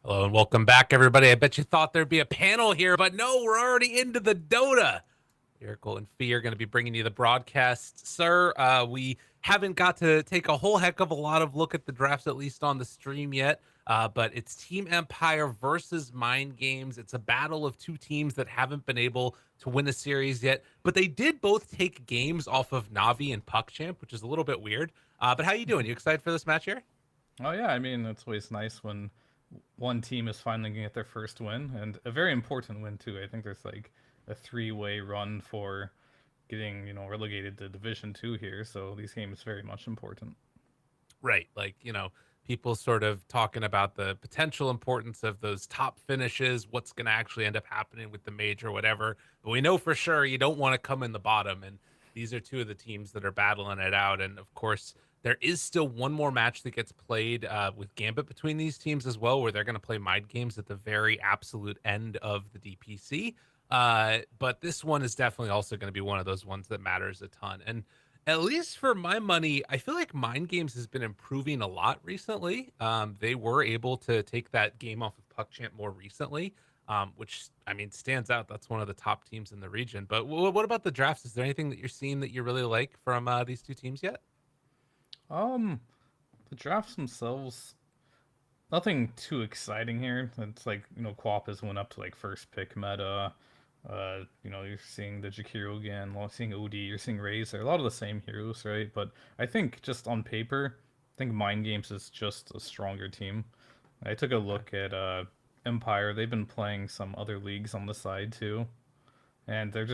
Hello and welcome back, everybody. I bet you thought there'd be a panel here, but no, we're already into the Dota. Lyrical and Fee are going to be bringing you the broadcast, sir. We haven't got to take a whole heck of a lot of look at the drafts, at least on the stream yet. But it's Team Empire versus Mind Games. It's a battle of two teams that haven't been able to win a series yet, but they did both take games off of Navi and PuckChamp, which is a little bit weird. But how you doing? You excited for this match here? Oh yeah, I mean it's always nice when one team is finally gonna get their first win, and a very important win too. I think there's like a three-way run for getting relegated to Division Two here, so these games very much important. Right. Like, people sort of talking about the potential importance of those top finishes, what's going to actually end up happening with the major, whatever. But we know for sure you don't want to come in the bottom. And these are two of the teams that are battling it out. And of course, there is still one more match that gets played with Gambit between these teams as well, where they're going to play Mind Games at the very absolute end of the DPC. But this one is definitely also going to be one of those ones that matters a ton. And at least for my money, I feel like Mind Games has been improving a lot recently. They were able to take that game off of PuckChamp more recently, which I mean stands out. That's one of the top teams in the region. But what about the drafts? Is there anything that you're seeing that you really like from these two teams yet? Um, the drafts themselves, nothing too exciting here. It's like Quap has went up to like first pick meta. You're seeing the Jakiro again, you're seeing OD, you're seeing Razor, a lot of the same heroes, right? But I think just on paper, I think Mind Games is just a stronger team. I took a Okay. look at Empire. They've been playing some other leagues on the side too, and they're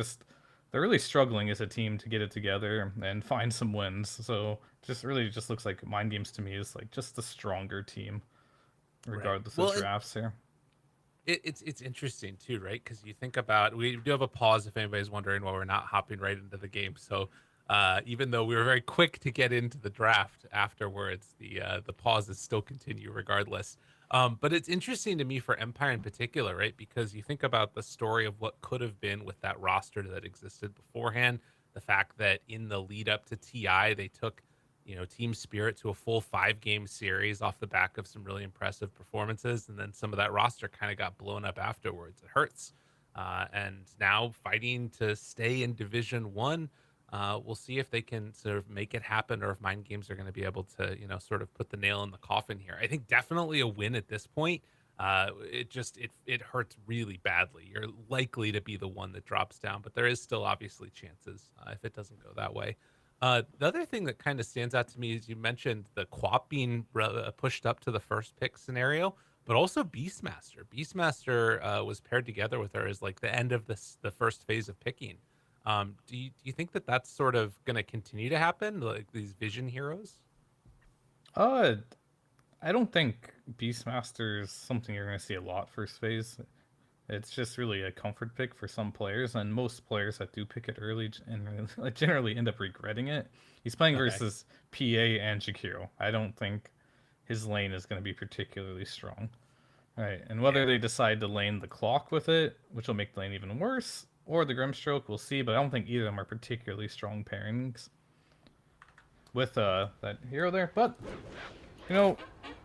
really struggling as a team to get it together and find some wins. So just looks like Mind Games to me is like just the stronger team, Right. regardless of Well, drafts here. it's interesting too, right? Because you think about we do have a pause if anybody's wondering why we're not hopping right into the game. So even though we were very quick to get into the draft afterwards, the pauses still continue regardless. But it's interesting to me for Empire in particular, right? Because you think about the story of what could have been with that roster that existed beforehand. The fact that in the lead up to TI, they took Team Spirit to a full 5 game series off the back of some really impressive performances. And then some of that roster kind of got blown up afterwards. It hurts. And now fighting to stay in Division One. We'll see if they can sort of make it happen or if Mind Games are going to be able to, sort of put the nail in the coffin here. I think definitely a win at this point. It hurts really badly. You're likely to be the one that drops down, but there is still obviously chances if it doesn't go that way. The other thing that kind of stands out to me is you mentioned the Quap being pushed up to the first pick scenario, but also Beastmaster. Beastmaster was paired together with her as like the end of the first phase of picking. Do you think that that's sort of going to continue to happen, like these vision heroes? Uh, I don't think Beastmaster is something you're going to see a lot first phase. It's just really a comfort pick for some players, and most players that do pick it early and generally end up regretting it. He's playing Okay. versus PA and Shakiro. I don't think his lane is going to be particularly strong. All right, and whether Yeah. they decide to lane the clock with it, which will make the lane even worse, or the Grimstroke, we'll see. But I don't think either of them are particularly strong pairings with that hero there. But you know,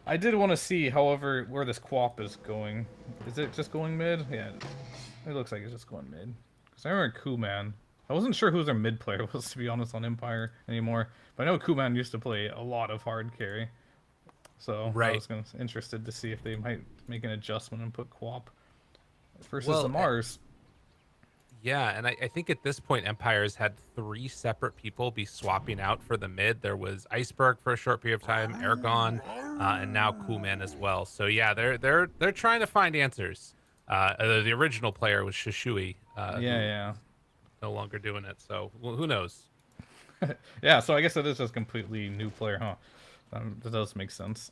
I did want to see, however, where this Quap is going. Is it just going mid? Yeah, it looks like it's just going mid. Because I remember Kuman. I wasn't sure who their mid player was, to be honest, on Empire anymore. But I know Kuman used to play a lot of hard carry. So I Right. was interested to see if they might make an adjustment and put Quap versus the Well, Mars. yeah, and I think at this point, Empire's had 3 separate people be swapping out for the mid. There was Iceberg for a short period of time, Ergon, and now Kuman as well. So yeah, they're trying to find answers. The original player was Shishui, who Yeah, is no longer doing it. So well, who knows? yeah. Yeah, so I guess it is just completely new player, huh? That does make sense.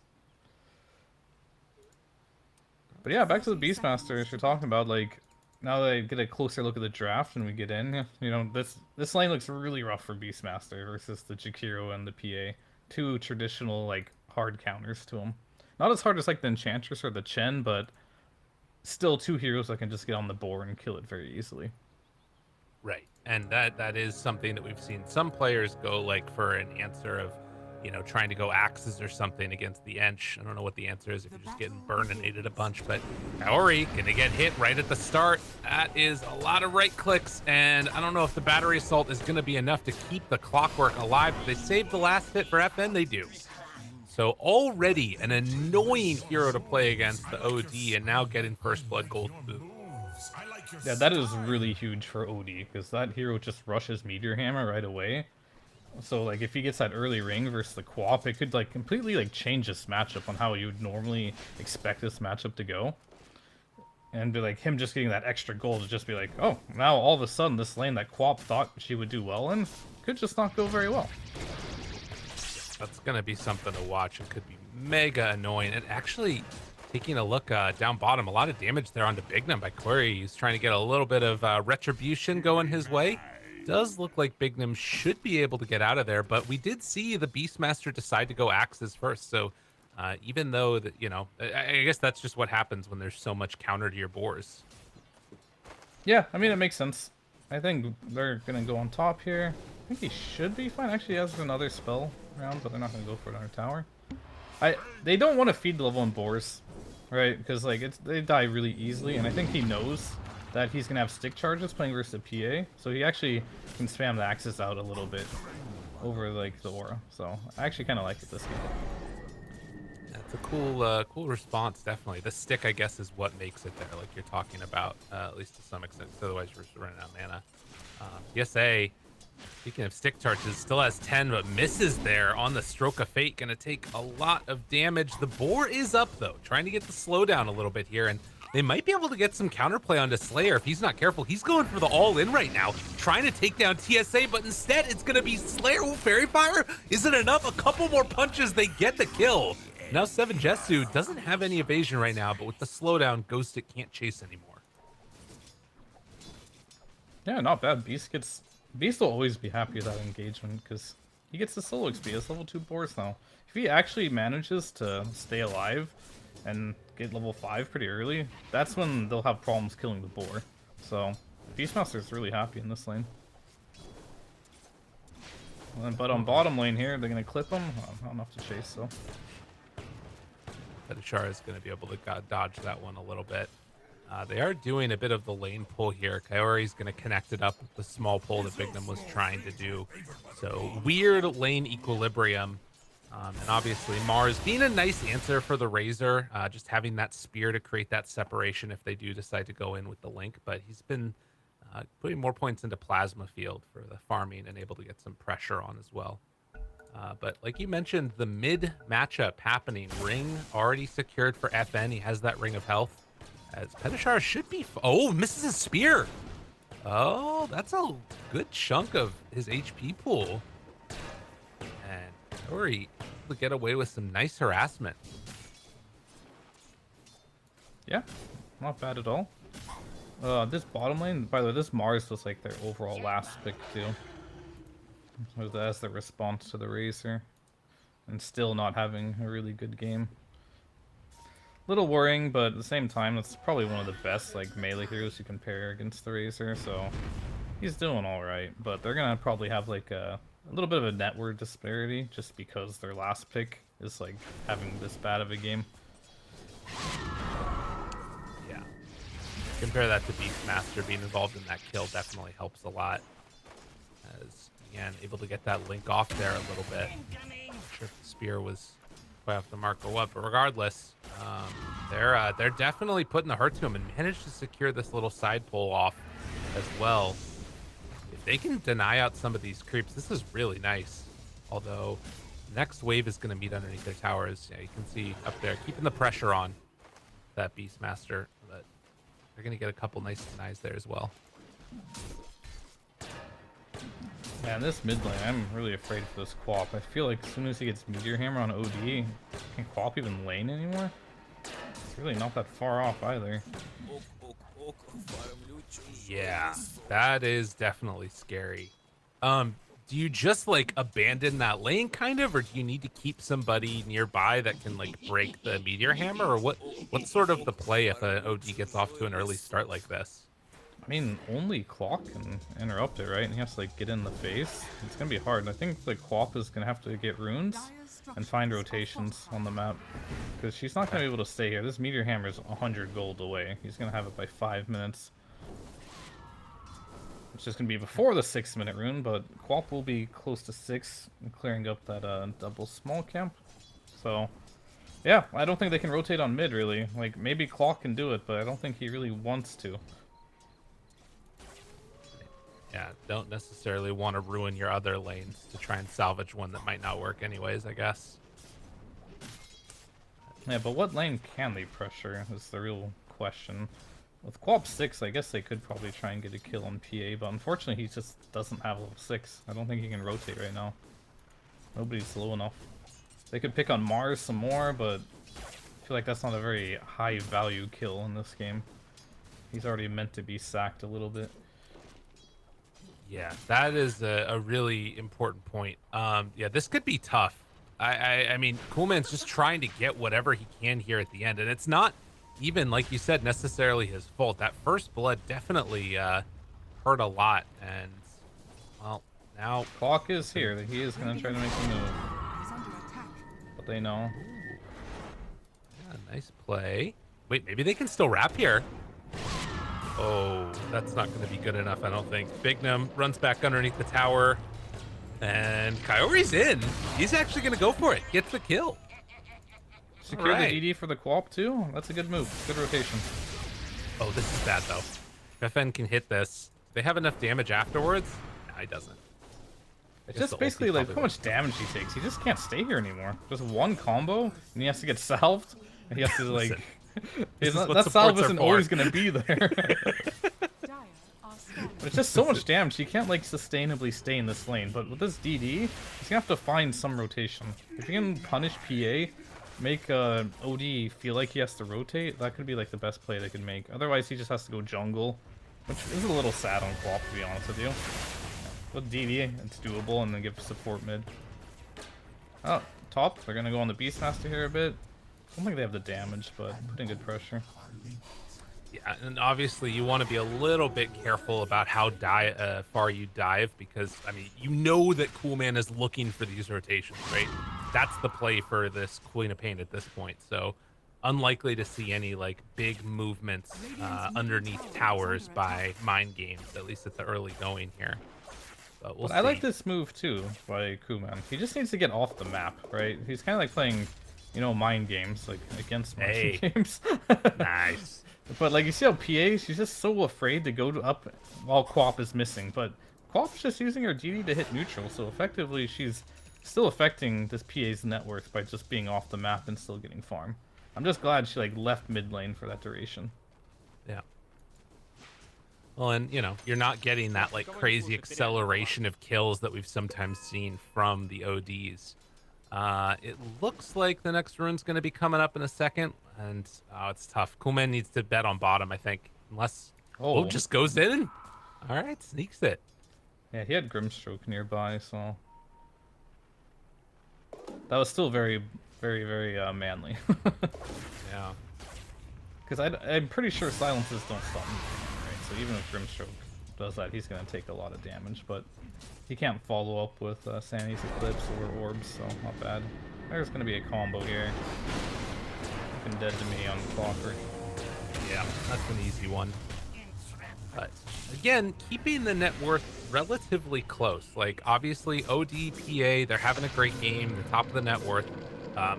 But yeah, back to the Beastmasters you're talking about. Like, now that I get a closer look at the draft and we get in, this lane looks really rough for Beastmaster versus the Jakiro and the PA. Two traditional like hard counters to him. Not as hard as like the Enchantress or the Chen, but still two heroes that can just get on the board and kill it very easily. Right. And that is something that we've seen some players go like for an answer of you know, trying to go axes or something against the Ench. I don't know what the answer is if you're just getting burninated a bunch, but Kaori gonna get hit right at the start. That is a lot of right clicks, and I don't know if the battery assault is gonna be enough to keep the clockwork alive. They saved the last hit for FN, they do. So already an annoying hero to play against the OD, and now getting first blood gold boot. Yeah, that is really huge for OD, because that hero just rushes Meteor Hammer right away. So, like, if he gets that early ring versus the Quap, it could, like, completely, like, change this matchup on how you would normally expect this matchup to go. And be like, him just getting that extra gold to just be like, oh, now all of a sudden this lane that Quap thought she would do well in could just not go very well. That's going to be something to watch and could be mega annoying. And actually, taking a look down bottom, a lot of damage there onto Bignum by Corey. He's trying to get a little bit of retribution going his way. Does look like Bignum should be able to get out of there, but we did see the Beastmaster decide to go axes first. So even though that, you know, I guess that's just what happens when there's so much counter to your boars. Yeah, I mean, it makes sense. I think they're going to go on top here. I think he should be fine. Actually, he has another spell round, but they're not going to go for another tower. They don't want to feed level 1 boars, right? Because, like, they die really easily, and I think he knows that he's going to have stick charges playing versus a PA, so he actually can spam the axis out a little bit over, like, the aura. So I actually kind of like it this game. That's a cool response, definitely. The stick, I guess, is what makes it there, like you're talking about, at least to some extent. Otherwise, you're just running out of mana. PSA, speaking of stick charges, still has 10, but misses there on the Stroke of Fate. Gonna take a lot of damage. The boar is up, though, trying to get the slowdown a little bit here, and they might be able to get some counterplay onto Slayer if he's not careful. He's going for the all-in right now, trying to take down TSA, but instead it's going to be Slayer. Ooh, Fairy Fire isn't enough. A couple more punches, they get the kill. Now 7 Jetsu doesn't have any evasion right now, but with the slowdown, Ghostic can't chase anymore. Yeah, not bad. Beast will always be happy with that engagement, because he gets the solo XP. It's level 2 boars now. If he actually manages to stay alive and get level 5 pretty early, that's when they'll have problems killing the boar. So Beastmaster's really happy in this lane. But on bottom lane here, they're going to clip him. Not enough to chase, so. Petachar is going to be able to dodge that one a little bit. They are doing a bit of the lane pull here. Kaori's going to connect it up with the small pull that Bignum was trying to do. So weird lane equilibrium. And obviously Mars being a nice answer for the Razor, just having that spear to create that separation if they do decide to go in with the Link. But he's been putting more points into Plasma Field for the farming and able to get some pressure on as well. But like you mentioned, the mid matchup happening. Ring already secured for FN. He has that Ring of Health. As Petachar should be... Oh, misses his spear. Oh, that's a good chunk of his HP pool. And Kaori to get away with some nice harassment. Yeah, not bad at all. This bottom lane, by the way, this Mars was like their overall last pick too. As the response to the Razor, and still not having a really good game. Little worrying, but at the same time, that's probably one of the best like melee heroes you can pair against the Razor. So he's doing all right, but they're gonna probably have like a little bit of a network disparity just because their last pick is like having this bad of a game. Yeah, compare that to Beastmaster. Being involved in that kill definitely helps a lot. As again, able to get that Link off there a little bit. Not sure if the spear was quite off the mark or what, but regardless, they're definitely putting the hurt to him and managed to secure this little side pull off as well. If they can deny out some of these creeps, this is really nice. Although next wave is going to meet underneath their towers. Yeah, you can see up there keeping the pressure on that Beastmaster, but they're going to get a couple nice denies there as well. Man, this mid lane, I'm really afraid for this Quap. I feel like as soon as he gets Meteor Hammer on OD, can Quap even lane anymore? It's really not that far off either. Yeah, that is definitely scary. Do you just like abandon that lane kind of, or do you need to keep somebody nearby that can like break the Meteor Hammer, or what's sort of the play if an OD gets off to an early start like this? I mean, only Clock can interrupt it, right? And he has to like get in the face. It's gonna be hard. And I think the Quap is gonna have to get runes. and find rotations on the map. Because she's not going to be able to stay here. This meteor hammer is 100 gold away. He's going to have it by 5 minutes. It's just going to be before the 6-minute rune, but Quap will be close to 6, clearing up that double small camp. So, yeah, I don't think they can rotate on mid, really. Like, maybe Clock can do it, but I don't think he really wants to. Yeah, don't necessarily want to ruin your other lanes to try and salvage one that might not work anyways, I guess. Yeah, but what lane can they pressure is the real question. With Quap 6, I guess they could probably try and get a kill on PA, but unfortunately he just doesn't have level 6. I don't think he can rotate right now. Nobody's low enough. They could pick on Mars some more, but I feel like that's not a very high value kill in this game. He's already meant to be sacked a little bit. Yeah, that is a really important point. Yeah, this could be tough. I mean, Coolman's just trying to get whatever he can here at the end, and it's not even, like you said, necessarily his fault. That first blood definitely hurt a lot, and, well, now... Clock is here. He is going to try to make a move. But they know. Yeah, nice play. Wait, maybe they can still wrap here. Oh, that's not going to be good enough, I don't think. Bignum runs back underneath the tower, and Kyori's in. He's actually going to go for it. Gets the kill. Secure the DD for the Quap too? That's a good move. Good rotation. Oh, this is bad though. If FN can hit this, they have enough damage afterwards? No, he doesn't. It's just basically like how much damage he takes. He just can't stay here anymore. Just one combo, and he has to get salved. And he has to like... that salve isn't always going to be there. But it's just so much damage. He can't like sustainably stay in this lane. But with this DD, he's going to have to find some rotation. If he can punish PA, make OD feel like he has to rotate, that could be like the best play they could make. Otherwise, he just has to go jungle, which is a little sad on Quap, to be honest with you. With DD, it's doable, and then give support mid. Oh, top. They're going to go on the Beastmaster here a bit. I don't think they have the damage, but putting good pressure. Yeah, and obviously you want to be a little bit careful about how far you dive, because, I mean, you know that Coolman is looking for these rotations, right? That's the play for this Queen of Pain at this point, so unlikely to see any, like, big movements underneath towers by Mind Games, at least at the early going here. But we'll see. I like this move, too, by Coolman. He just needs to get off the map, right? He's kind of like playing... You know, Mind Games, like, against Mind Games. Nice. But, like, you see how PA, she's just so afraid to go up while Quap is missing. But Quap's just using her DD to hit neutral, so effectively she's still affecting this PA's net worth by just being off the map and still getting farm. I'm just glad she, like, left mid lane for that duration. Yeah. Well, and, you know, you're not getting that, like, crazy acceleration of kills that we've sometimes seen from the ODs. It looks like the next rune's going to be coming up in a second, and oh, it's tough. Coolman needs to bet on bottom, I think, unless just goes in. All right, sneaks it. Yeah, he had Grimstroke nearby, so that was still very, very, very manly. Yeah, because I'm pretty sure silences don't stun, right? So even if Grimstroke does that, he's going to take a lot of damage, but he can't follow up with Sandy's Eclipse or Orbs, so not bad. There's going to be a combo here. Looking dead to me on Clockwork. Yeah, that's an easy one. But again, keeping the net worth relatively close. Like, obviously, OD, PA, they're having a great game, the top of the net worth.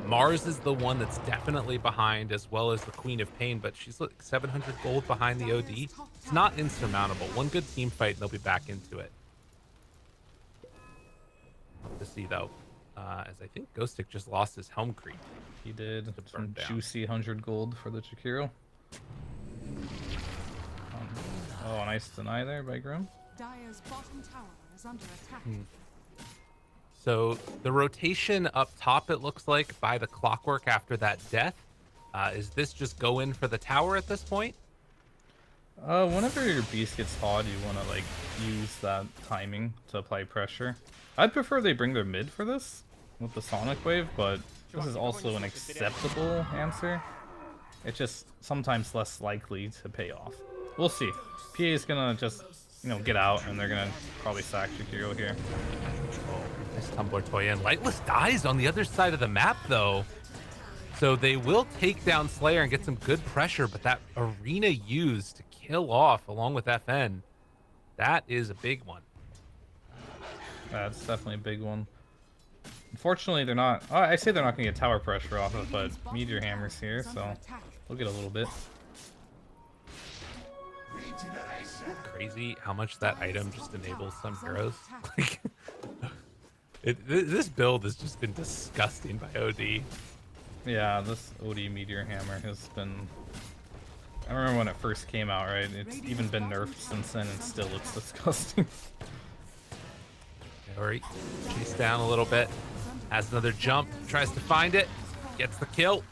Mars is the one that's definitely behind, as well as the Queen of Pain, but she's like 700 gold behind the OD. It's not insurmountable. One good team fight, and they'll be back into it. To see though, as I think Ghostic just lost his helm creep. He did. Some juicy 100 gold for the Chikiro. Oh, nice deny there by Grim. Dire's bottom tower is under attack. So the rotation up top, it looks like, by the Clockwork after that death. Is this just go in for the tower at this point? Whenever your beast gets hot, you want to like use that timing to apply pressure. I'd prefer they bring their mid for this with the Sonic Wave, but this is also an acceptable answer. It's just sometimes less likely to pay off. We'll see. PA is gonna just you know, get out, and they're gonna probably sack Shakiro here. Nice tumbler toy in. Lightless dies on the other side of the map, though. So they will take down Slayer and get some good pressure, but that arena used to kill off along with FN, that is a big one. That's definitely a big one. Unfortunately, they're not... Oh, I say they're not going to get tower pressure off of, but Meteor Hammer's here, so we'll get a little bit. Crazy how much that item just enables some heroes. Like, this build has just been disgusting by OD. Yeah, this OD Meteor Hammer has been... I remember when it first came out, right? It's even been nerfed since then and still looks disgusting. Alright, chase down a little bit. Has another jump, tries to find it, gets the kill.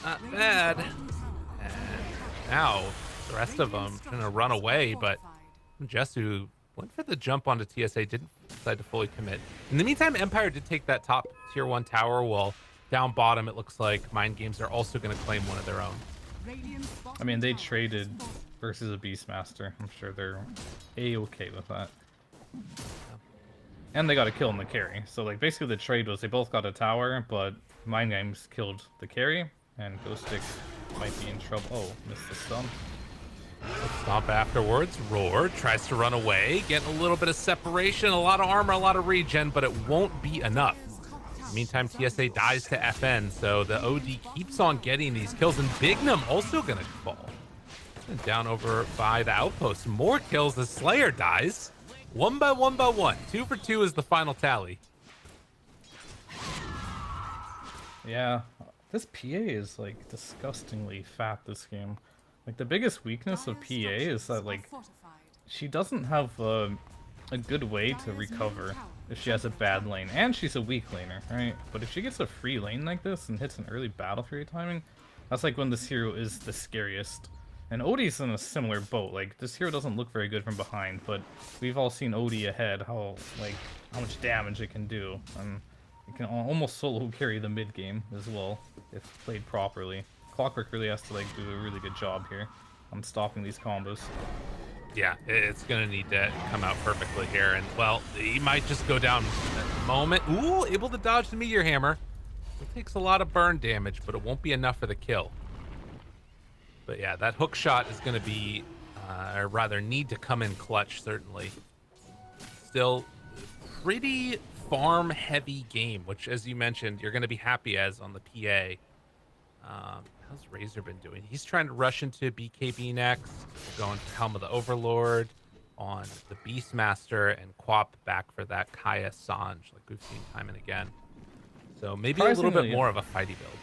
Not bad. And now the rest of them trying to run away, but Jesu went for the jump onto TSA, didn't decide to fully commit. In the meantime, Empire did take that top tier 1 tower, while down bottom it looks like Mind Games are also going to claim one of their own. I mean, they traded versus a Beastmaster. I'm sure they're a-okay with that. And they got a kill in the carry. So, like, basically the trade was they both got a tower, but Mind Games killed the carry, and Ghost Stick might be in trouble. Oh, missed the stun. Stomp afterwards. Roar tries to run away, getting a little bit of separation, a lot of armor, a lot of regen, but it won't be enough. Meantime, TSA dies to FN, so the OD keeps on getting these kills, and Bignum also gonna fall. And down over by the outpost. More kills as Slayer dies. 1 by 1 by 1. 2 for 2 is the final tally. Yeah, this PA is, like, disgustingly fat this game. Like, the biggest weakness of PA is that, like, she doesn't have a good way to recover if she has a bad lane. And she's a weak laner, right? But if she gets a free lane like this and hits an early battle period timing, that's like when this hero is the scariest. And Odie's in a similar boat. Like, this hero doesn't look very good from behind, but we've all seen Odie ahead, how much damage it can do. And it can almost solo carry the mid game as well, if played properly. Clockwork really has to, like, do a really good job here on stopping these combos. Yeah, it's gonna need to come out perfectly here, and well, he might just go down at the moment. Ooh, able to dodge the Meteor Hammer. It takes a lot of burn damage, but it won't be enough for the kill. But yeah, that hook shot is gonna be, or rather need to come in clutch, certainly. Still pretty farm heavy game, which, as you mentioned, you're gonna be happy as on the PA. How's Razor been doing? He's trying to rush into BKB next, going for Helm of the Overlord on the Beastmaster, and Quap back for that Kaya Sange, like we've seen time and again. So maybe a little bit more of a fighty build.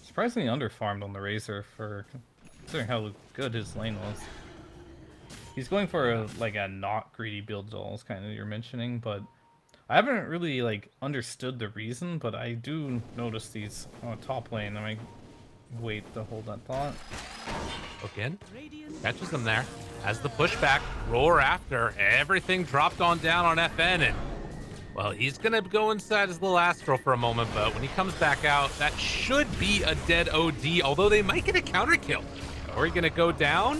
Surprisingly underfarmed on the Razor for considering how good his lane was. He's going for a not greedy build dolls kind of you're mentioning, but I haven't really like understood the reason, but I do notice these top lane. I might wait to hold that thought. Hook in, catches them there. Has the pushback, Roar after, everything dropped on down on FN, and well, he's gonna go inside his little Astral for a moment, but when he comes back out, that should be a dead OD, although they might get a counter kill. Are we gonna go down?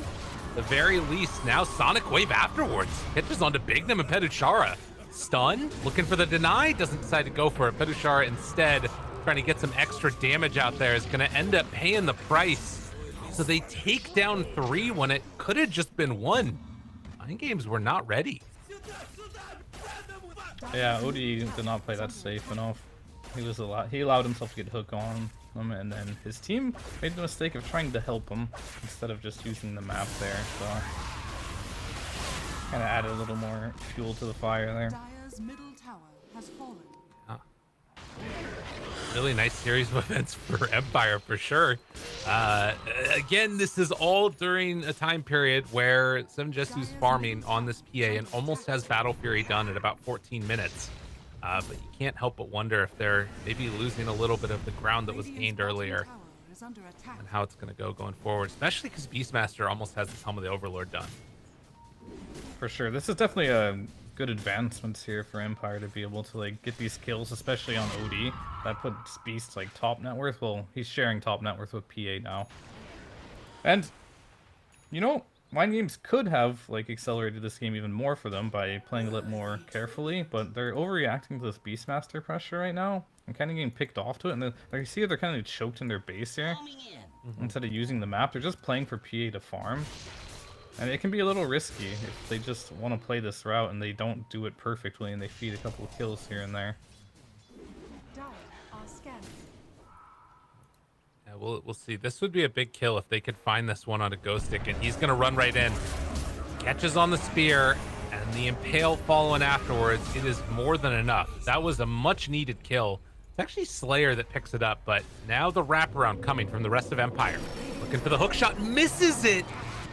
At the very least, now Sonic Wave afterwards. Catches onto Bignum and Peduchara. Stun, looking for the deny, doesn't decide to go for it. Peduchara instead, trying to get some extra damage out there, is gonna end up paying the price. So they take down 3 when it could have just been 1. Mind Games were not ready. Yeah, Odie did not play that safe enough. He allowed himself to get hook on them, and then his team made the mistake of trying to help him instead of just using the map there. So kind of added a little more fuel to the fire there. Dire's middle tower has fallen. Really nice series of events for Empire for sure. Again, this is all during a time period where Seven Jesu's farming on this PA and almost has Battle Fury done at about 14 minutes. But you can't help but wonder if they're maybe losing a little bit of the ground that was gained earlier, and how it's going to go going forward, especially because Beastmaster almost has his Helm of the Overlord done. For sure, this is definitely a good advancements here for Empire to be able to like get these kills, especially on OD. That puts Beast like top net worth. Well, he's sharing top net worth with PA now. And you know, Mind Games could have like accelerated this game even more for them by playing a little more carefully, but they're overreacting to this Beastmaster pressure right now and kind of getting picked off to it. And like you see, they're kind of choked in their base here. Instead of using the map, they're just playing for PA to farm. And it can be a little risky if they just want to play this route and they don't do it perfectly and they feed a couple of kills here and there. Dire are scanning. Yeah, we'll see. This would be a big kill if they could find this one on a ghost stick, and he's gonna run right in. Catches on the spear, and the impale following afterwards. It is more than enough. That was a much needed kill. It's actually Slayer that picks it up, but now the wraparound coming from the rest of Empire. Looking for the hook shot, misses it.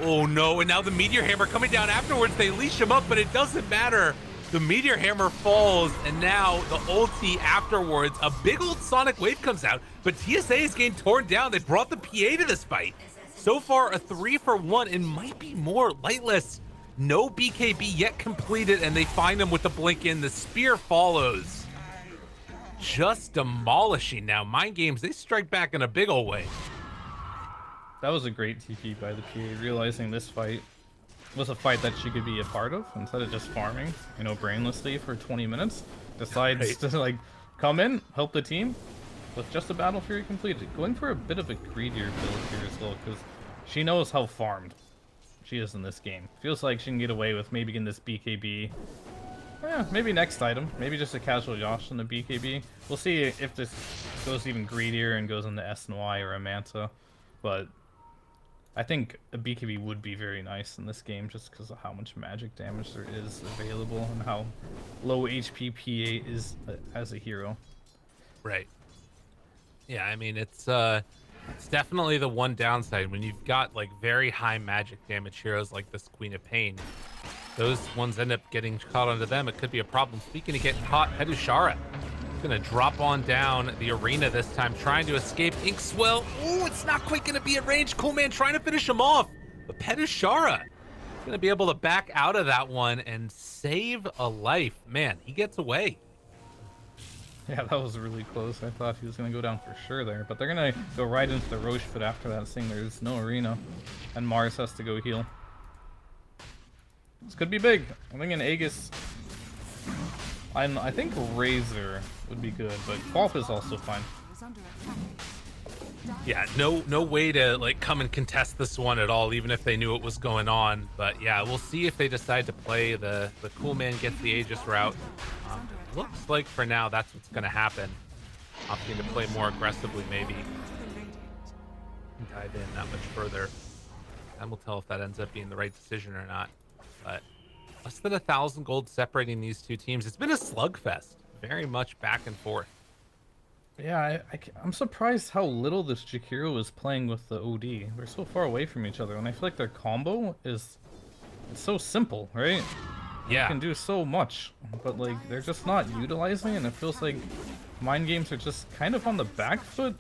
Oh no, and now the Meteor Hammer coming down afterwards. They leash him up, but it doesn't matter. The Meteor Hammer falls, and now the ulti afterwards. A big old Sonic Wave comes out, but TSA is getting torn down. They brought the PA to this fight. So far, a 3-for-1, and might be more. Lightless, no BKB yet completed, and they find him with the blink in. The spear follows. Just demolishing now. Mind Games, they strike back in a big old way. That was a great TP by the PA, realizing this fight was a fight that she could be a part of instead of just farming, you know, brainlessly for 20 minutes. Decides to like come in, help the team with just a Battle Fury completed. Going for a bit of a greedier build here as well, because she knows how farmed she is in this game. Feels like she can get away with maybe getting this BKB. Yeah, maybe next item. Maybe just a casual Yosh in the BKB. We'll see if this goes even greedier and goes into SNY or a Manta. But I think a BKB would be very nice in this game just because of how much magic damage there is available and how low HP PA is as a hero. Right. Yeah, I mean, it's definitely the one downside when you've got like very high magic damage heroes like this Queen of Pain. Those ones end up getting caught onto them. It could be a problem. Speaking of getting caught, Pedushara gonna drop on down the arena this time, trying to escape. Inkswell, oh, it's not quite gonna be at range. Cool Man trying to finish him off, but Pedushara gonna be able to back out of that one and save a life. Man, he gets away. Yeah, that was really close. I thought he was going to go down for sure there, but they're going to go right into the Roche pit after that, seeing there's no arena, and Mars has to go heal. This could be big. I think an Aegis... I think Razor would be good, but Qualp is also fine. Is under attack. Yeah, no way to like come and contest this one at all, even if they knew what was going on. But yeah, we'll see if they decide to play the Cool Man gets the Aegis route. Looks like for now that's what's going to happen. Opting to play more aggressively, maybe. Dive in that much further. And we'll tell if that ends up being the right decision or not. But less than 1,000 gold separating these two teams. It's been a slugfest. Very much back and forth. Yeah, I'm surprised how little this Jakiro is playing with the OD. They're so far away from each other, and I feel like their combo is it's so simple, right? Yeah. You can do so much, but like they're just not utilizing it, and it feels like Mind Games are just kind of on the back foot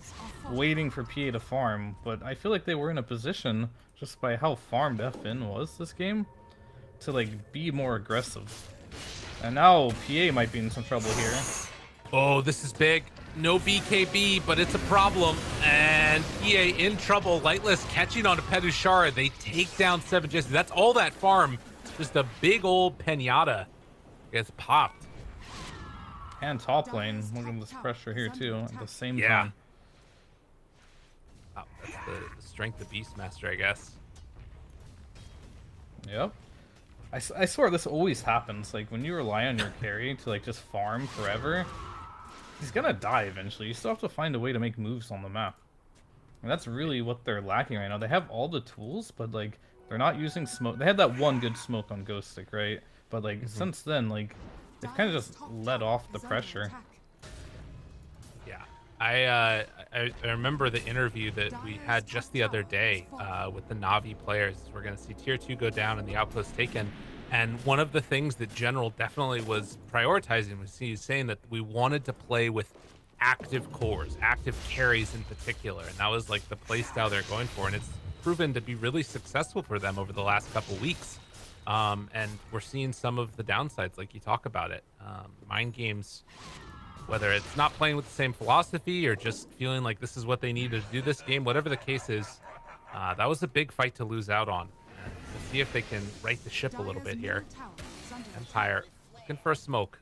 waiting for PA to farm, but I feel like they were in a position, just by how farmed FN was this game, to like be more aggressive. And now PA might be in some trouble here. Oh, this is big. No BKB, but it's a problem. And PA in trouble. Lightless catching on to Pedushara. They take down 7 Jesse. That's all that farm. Just a big old pinata gets popped. And top lane, look at this pressure here too at the same Yeah. time. Oh, that's the strength of Beastmaster, I guess. Yep. I swear this always happens. Like when you rely on your carry to like just farm forever, he's gonna die eventually. You still have to find a way to make moves on the map. And that's really what they're lacking right now. They have all the tools, but like they're not using smoke. They had that one good smoke on Ghost Stick, right? But like since then, like they've kind of just let off the pressure. Yeah, I remember the interview that we had just the other day with the Navi players. We're gonna see tier 2 go down and the outpost taken. And one of the things that General definitely was prioritizing was he's saying that we wanted to play with active cores, active carries in particular, and that was like the play style they're going for, and it's proven to be really successful for them over the last couple weeks. And we're seeing some of the downsides, like you talk about it. Mind Games, whether it's not playing with the same philosophy or just feeling like this is what they need to do this game, whatever the case is, that was a big fight to lose out on. And we'll see if they can right the ship a little bit Dire's here. middle tower is under attack. Empire looking for a smoke.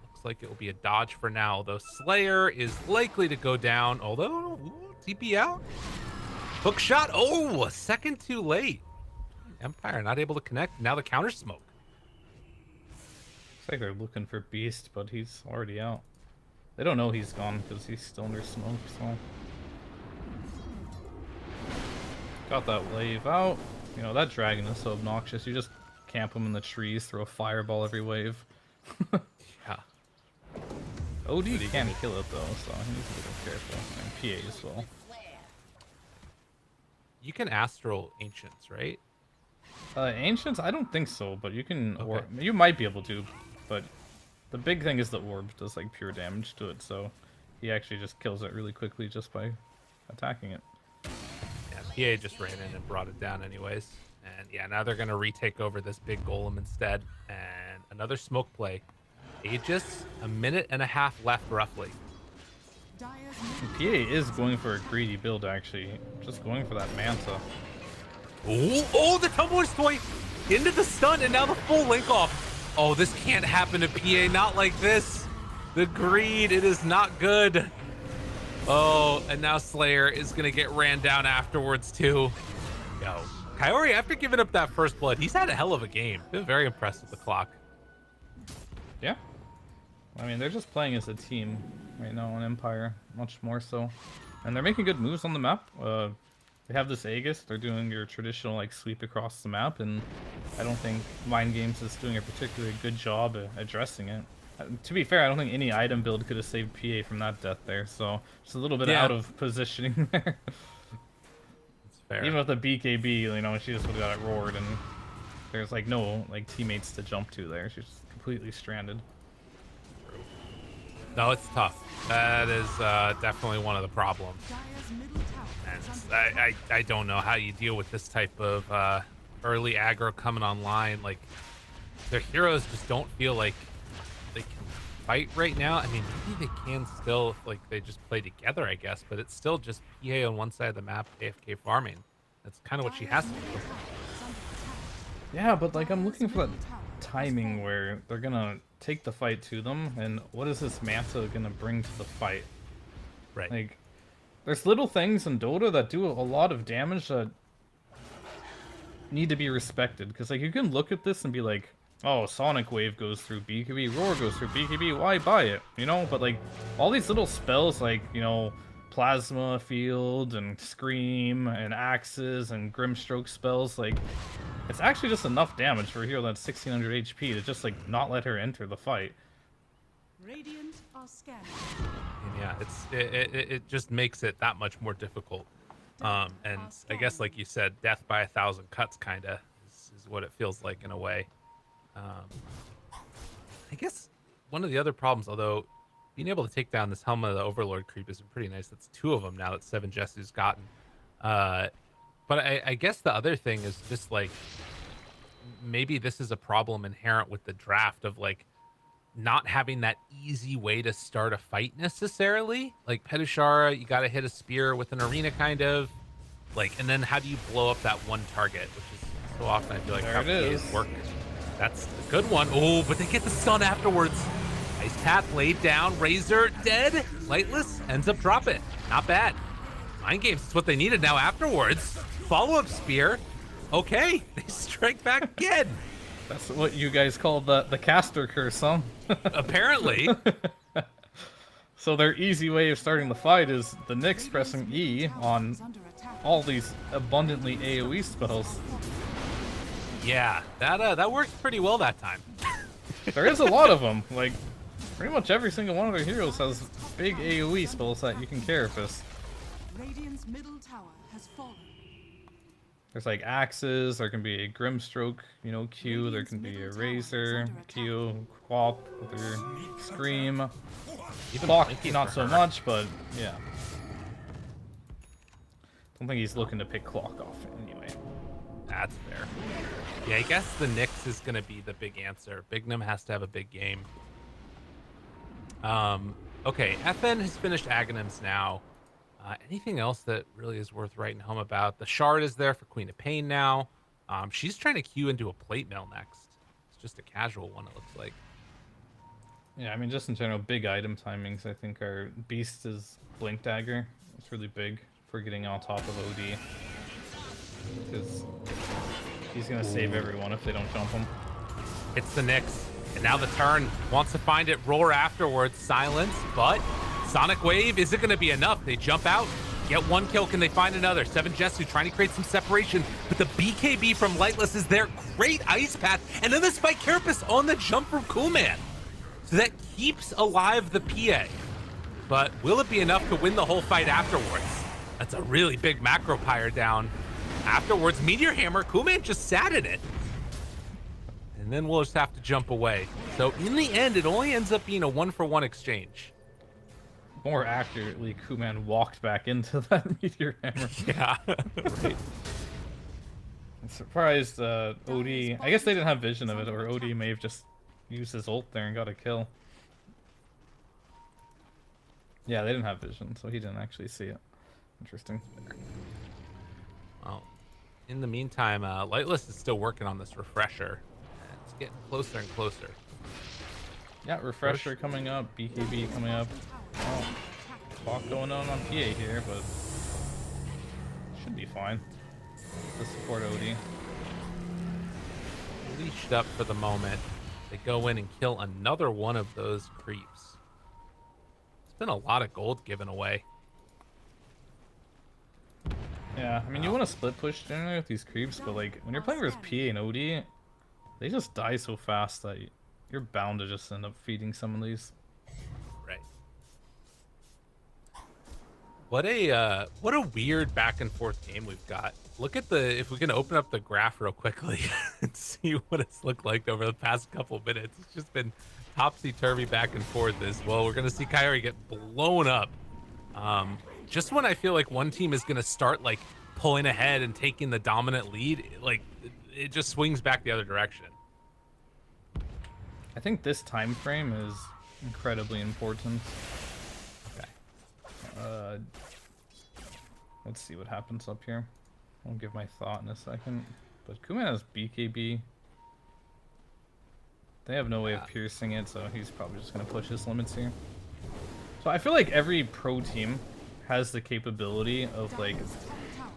Looks like it will be a dodge for now, though Slayer is likely to go down, although TP out. Hook shot. Oh, a second too late. Empire not able to connect. Now the counter smoke. Looks like they're looking for Beast, but he's already out. They don't know he's gone because he's still under smoke, so. Got that wave out. You know, that dragon is so obnoxious. You just camp him in the trees, throw a fireball every wave. Yeah. OD can't kill it though, so he needs to be careful. And PA as well. You can astral ancients, right? Ancients, I don't think so, but you can. Okay. Or you might be able to, but the big thing is the orb does like pure damage to it, so he actually just kills it really quickly just by attacking it. Yeah, PA just ran in and brought it down anyways. And yeah, now they're gonna retake over this big golem instead. And another smoke play. Aegis, a minute and a half left roughly. Dire's And middle PA is going for a greedy build actually, just going for that Manta. Oh, the Tumbler's toy into the stun and now the full link off. Oh, this can't happen to PA, not like this. The greed, it is not good. Oh, and now Slayer is gonna get ran down afterwards too. Yo, Kaori, after giving up that first blood, he's had a hell of a game. Been very impressed with the clock. Yeah. I mean, they're just playing as a team right now on Empire, much more so. And they're making good moves on the map. They have this Aegis, they're doing your traditional like sweep across the map, and I don't think Mind Games is doing a particularly good job at addressing it. To be fair, I don't think any item build could have saved PA from that death there, so just a little bit Yeah. out of positioning there. It's fair. Even with the BKB, you know, she just would have got it roared, and there's like no like teammates to jump to there. She's just completely stranded. No, it's tough. That is definitely one of the problems. Dire's middle tower And is under I don't know how you deal with this type of early aggro coming online. Like, their heroes just don't feel like they can fight right now. I mean, maybe they can still, if, like, they just play together, I guess, but it's still just PA on one side of the map, AFK farming. That's kind of what she has to do. Yeah, but like I'm looking for that timing where they're gonna take the fight to them, and what is this Manta gonna bring to the fight? Right. Like, there's little things in Dota that do a lot of damage that need to be respected. Because like you can look at this and be like, oh, Sonic Wave goes through BKB, Roar goes through BKB, why buy it? You know, but like all these little spells like, you know, Plasma Field and Scream and Axes and Grimstroke spells, like it's actually just enough damage for a hero that's 1600 HP to just like not let her enter the fight. Radiant are scanning. And yeah, it just makes it that much more difficult. And I guess, like you said, death by 1,000 cuts kind of is what it feels like in a way. I guess one of the other problems, although being able to take down this Helmet of the Overlord creep is pretty nice. That's 2 of them now that 7 Jessu's gotten. But I guess the other thing is just like, maybe this is a problem inherent with the draft of like not having that easy way to start a fight necessarily. Like Petushara, you got to hit a spear with an arena kind of like, and then how do you blow up that one target, which is so often I feel like There how it is. PAs work. That's a good one. Oh, but they get the stun afterwards. Ice Path laid down. Razor dead. Lightless ends up dropping. Not bad. Mind Games is what they needed now afterwards. Follow-up spear. Okay, they strike back again. That's what you guys call the caster curse, huh? Apparently. So their easy way of starting the fight is the Nyx pressing E on all these abundantly AoE spells. Yeah, that worked pretty well that time. There is a lot of them. Like, pretty much every single one of their heroes has big AoE spells that you can carapace. Radiant's middle tower has fallen. There's like axes, there can be a Grimstroke, you know, Q, there can be a Razor, Q, Quap with their Scream. Even Clock, Blinky not for so her. much, but yeah. Don't think he's looking to pick Clock off anyway. That's fair. Yeah, I guess the Nyx is going to be the big answer. Bignum has to have a big game. Okay, FN has finished Aghanims now. Anything else that really is worth writing home about? The shard is there for Queen of Pain now. She's trying to queue into a plate mail next. It's just a casual one, it looks like. Yeah, I mean, just in general, big item timings, I think, are Beast is Blink Dagger. It's really big for getting on top of OD. Because he's going to save everyone if they don't jump him. It's the Nyx. And now the turn wants to find it. Roar afterwards. Silence. But Sonic Wave, is it going to be enough? They jump out. Get one kill. Can they find another? Seven Jesu trying to create some separation. But the BKB from Lightless is there. Great ice path. And then the Spike Carapace on the jump from Coolman. So that keeps alive the PA. But will it be enough to win the whole fight afterwards? That's a really big macro pyre down. Afterwards, Meteor Hammer, Coolman just sat in it. And then we'll just have to jump away. So in the end, it only ends up being a 1-for-1 exchange. More accurately, Coolman walked back into that Meteor Hammer. Yeah, right. I'm surprised OD, I guess they didn't have vision of it, or OD may have just used his ult there and got a kill. Yeah, they didn't have vision, so he didn't actually see it. Interesting. Well, in the meantime, Lightless is still working on this refresher. It's getting closer and closer. Yeah, refresher coming up, BKB coming up. Oh, clock going on PA here, but should be fine. To support OD. Leashed up for the moment. They go in and kill another one of those creeps. It's been a lot of gold given away. Yeah, I mean, you want to split push generally with these creeps, but like when you're playing versus PA and OD, they just die so fast that you're bound to just end up feeding some of these. Right. What a weird back and forth game we've got. Look at if we can open up the graph real quickly and see what it's looked like over the past couple of minutes. It's just been topsy-turvy back and forth as well. We're going to see Kyrie get blown up. Just when I feel like one team is going to start like pulling ahead and taking the dominant lead, like it just swings back the other direction. I think this time frame is incredibly important. Okay. Let's see what happens up here. I'll give my thought in a second. But Kuman has BKB. They have no way of piercing it, so he's probably just going to push his limits here. So I feel like every pro team has the capability of like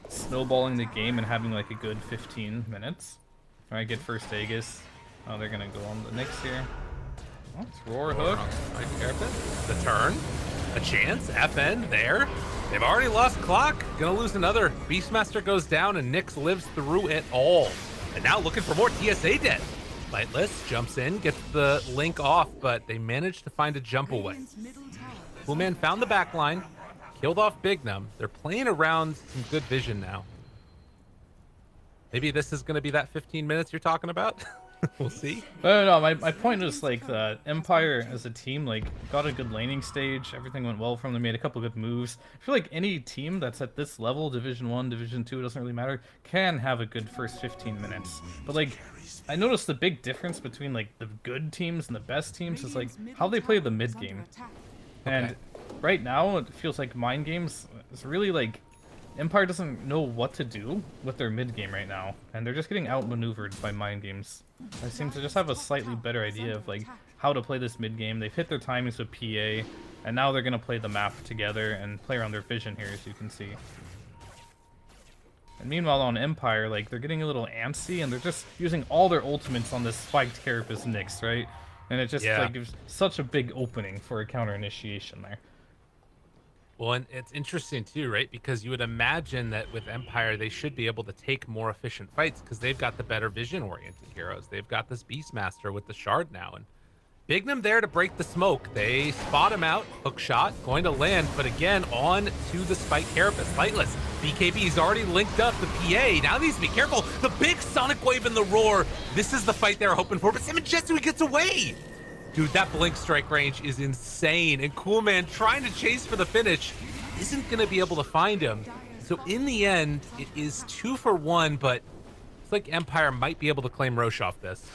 snowballing the game and having like a good 15 minutes. Alright, get first Aegis. Oh, they're going to go on the Nyx here. Oh, it's Roar Hook. The turn. A chance. FN there. They've already lost clock. Gonna lose another. Beastmaster goes down and Nyx lives through it all. And now looking for more TSA dead. Lightless jumps in, gets the link off, but they managed to find a jump away. Coolman found the back line, killed off Bignum. They're playing around some good vision now. Maybe this is gonna be that 15 minutes you're talking about. We'll see. No, my point is like the Empire as a team like got a good laning stage. Everything went well for them. They made a couple good moves. I feel like any team that's at this level, Division 1, Division 2, doesn't really matter, can have a good first 15 minutes. But like I noticed the big difference between like the good teams and the best teams is like how they play the mid game. And right now it feels like Mind Games is really like Empire doesn't know what to do with their mid game right now, and they're just getting outmaneuvered by Mind Games. I seem to just have a slightly better idea of like how to play this mid game. They've hit their timings with PA, and now they're gonna play the map together and play around their vision here, as you can see. And meanwhile on Empire, like they're getting a little antsy, and they're just using all their ultimates on this spiked Carapace Nyx, right? And it just like gives such a big opening for a counter initiation there. Well, and it's interesting too, right? Because you would imagine that with Empire, they should be able to take more efficient fights because they've got the better vision-oriented heroes. They've got this Beastmaster with the Shard now, and Bignum there to break the smoke. They spot him out, hook shot, going to land, but again, on to the Spike Carapace. Lightless, BKB's already linked up the PA. Now needs to be careful. The big Sonic Wave in the Roar. This is the fight they were hoping for, but Simon Jesu gets away. Dude, that blink strike range is insane, and Coolman trying to chase for the finish isn't going to be able to find him. So in the end, it is 2 for 1, but it's like Empire might be able to claim Roche off this.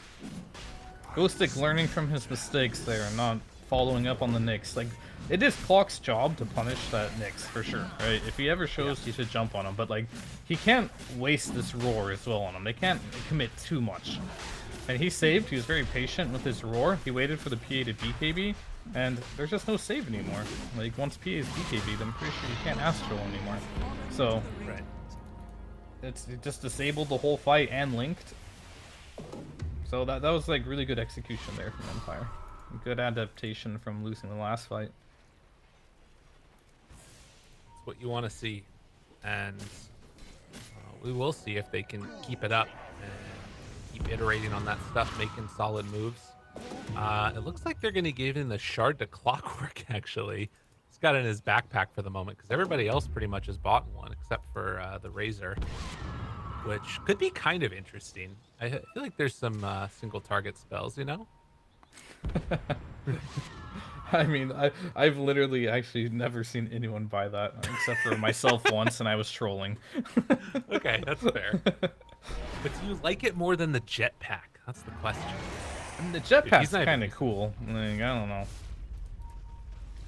Ghostic learning from his mistakes there and not following up on the Nyx. Like, it is Clock's job to punish that Nyx for sure, right? If he ever shows, he should jump on him, but like he can't waste this roar as well on him. They can't commit too much. And he saved. He was very patient with his roar. He waited for the PA to BKB, and there's just no save anymore. Like once PA is BKB'd, I'm pretty sure you can't Astral anymore. So Right. it just disabled the whole fight and linked. So that was like really good execution there from Empire. Good adaptation from losing the last fight. It's what you want to see, and we will see if they can keep it up and keep iterating on that stuff, making solid moves. It looks like they're going to give him the shard to Clockwork. Actually, he's got it in his backpack for the moment because everybody else pretty much has bought one except for the Razor, which could be kind of interesting. I feel like there's some single target spells, you know. I mean, I've literally actually never seen anyone buy that except for myself once, and I was trolling. Okay, that's fair. But do you like it more than the jetpack? That's the question. I mean, the he's jetpack's not kind even- of cool. Like, I don't know.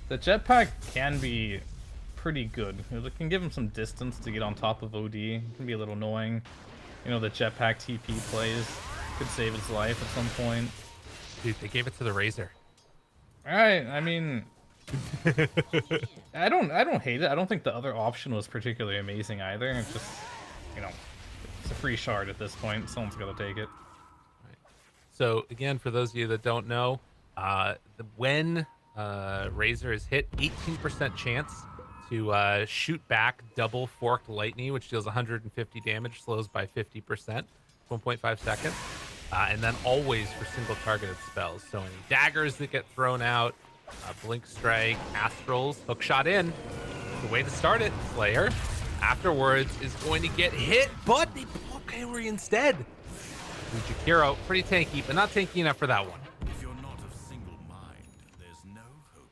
The jetpack can be pretty good. It can give him some distance to get on top of OD. It can be a little annoying. You know, the jetpack TP plays could save his life at some point. Dude, they gave it to the Razor. Alright, I mean, I don't hate it. I don't think the other option was particularly amazing either. It's just, you know, it's a free shard at this point. Someone's got to take it. So again, for those of you that don't know, when Razor is hit, 18% chance to shoot back double forked lightning, which deals 150 damage, slows by 50%, 1.5 seconds. And then always for single targeted spells. So any daggers that get thrown out, blink strike, astrals, hook shot in. The way to start it, Slayer, afterwards is going to get hit, but they block Kaori instead. Jakiro, pretty tanky, but not tanky enough for that one. If you're not of single mind, there's no hope.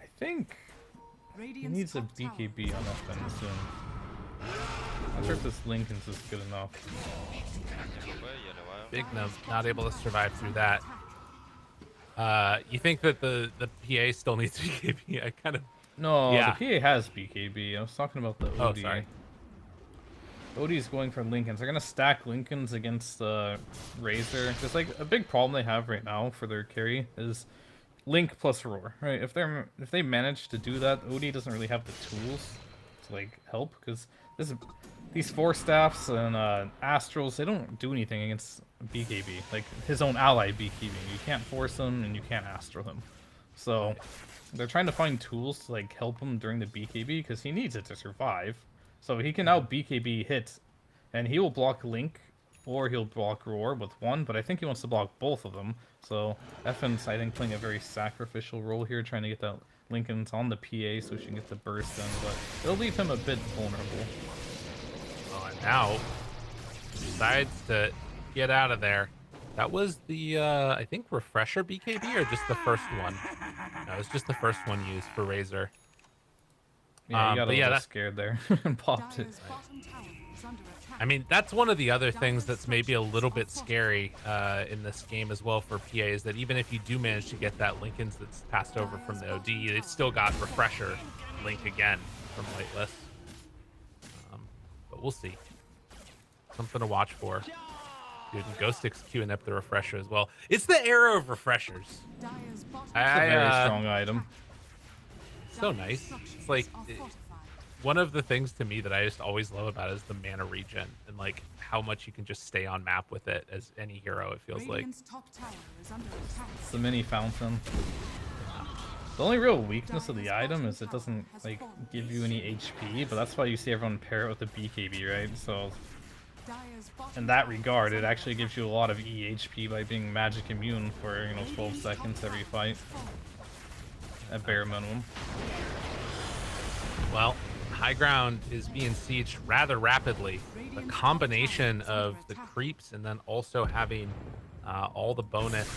I think he Radiant's needs a top tower BKB is on under FN attack. soon. Not sure if this Lincoln's is good enough. Big no, not able to survive through that. You think that the PA still needs BKB? I kind of. No, Yeah. the PA has BKB. I was talking about the OD. Oh, sorry. OD's going for Lincolns. They're gonna stack Lincolns against Razor. Just like a big problem they have right now for their carry is Link plus Roar. Right? If they manage to do that, OD doesn't really have the tools to like help because these Force Staffs and Astrals, they don't do anything against BKB. Like his own ally BKB, you can't force him and you can't Astral him. So they're trying to find tools to like help him during the BKB because he needs it to survive. So he can out BKB hit, and he will block Link, or he'll block Roar with one, but I think he wants to block both of them. So FN's, I think, playing a very sacrificial role here, trying to get that Lincoln's on the PA so she can get the burst in, but it'll leave him a bit vulnerable. Oh, and now decides to get out of there. That was the, I think, refresher BKB, or just the first one? No, it was just the first one used for Razor. Yeah, you got a but yeah, little that- scared there and popped it. Dire's bottom tower is under attack. I mean, that's one of the other things that's maybe a little bit scary in this game as well for PA, is that even if you do manage to get that Lincoln's that's passed over from the OD, they still got refresher Link again from Whitelist. But we'll see. Something to watch for. Dude, and Ghostix queuing up the refresher as well. It's the era of refreshers. Dire's bottom I- It's a very uh, strong item. So nice. It's like one of the things to me that I just always love about it is the mana regen and like how much you can just stay on map with it as any hero, it feels like. Radiant's top tower is under attack. It's the mini fountain. The only real weakness of the item is it doesn't like give you any HP, but that's why you see everyone pair it with the BKB, right? So Dire's bottom in that tower is regard, it under actually gives you a lot of EHP by being magic immune for 12 seconds every fight at bare minimum. Well, high ground is being sieged rather rapidly. The combination of the creeps and then also having all the bonus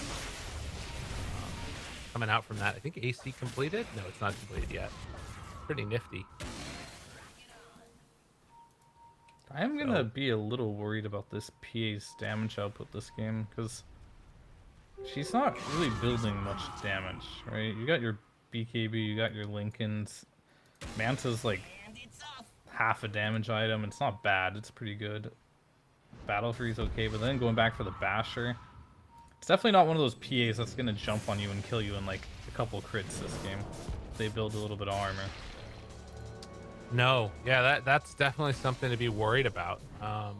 coming out from that. I think AC completed? No, it's not completed yet. Pretty nifty. I'm gonna be a little worried about this PA's damage output this game because she's not really building much damage, right? You got your BKB, you got your Lincolns. Manta's like half a damage item. It's not bad. It's pretty good. Battle Fury's okay, but then going back for the Basher. It's definitely not one of those PAs that's going to jump on you and kill you in like a couple crits this game. They build a little bit of armor. No, yeah, that's definitely something to be worried about. Almost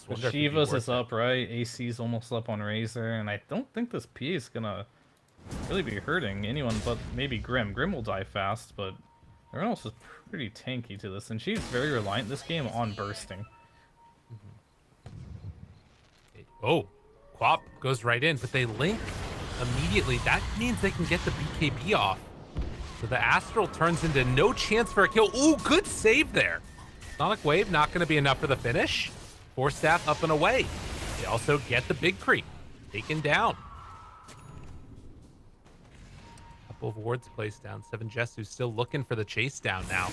wonder if it'd be Shiva's worth is it. up, right? AC's almost up on Razor, and I don't think this PA is going to really be hurting anyone but maybe Grim. Grim will die fast, but everyone else is pretty tanky to this, and she's very reliant this game on bursting. Oh, Quap goes right in, but they link immediately. That means they can get the BKB off. So the Astral turns into no chance for a kill. Ooh, good save there. Sonic Wave not going to be enough for the finish. Force Staff up and away. They also get the big creep taken down. Couple of wards placed down. Seven Jessu's still looking for the chase down now.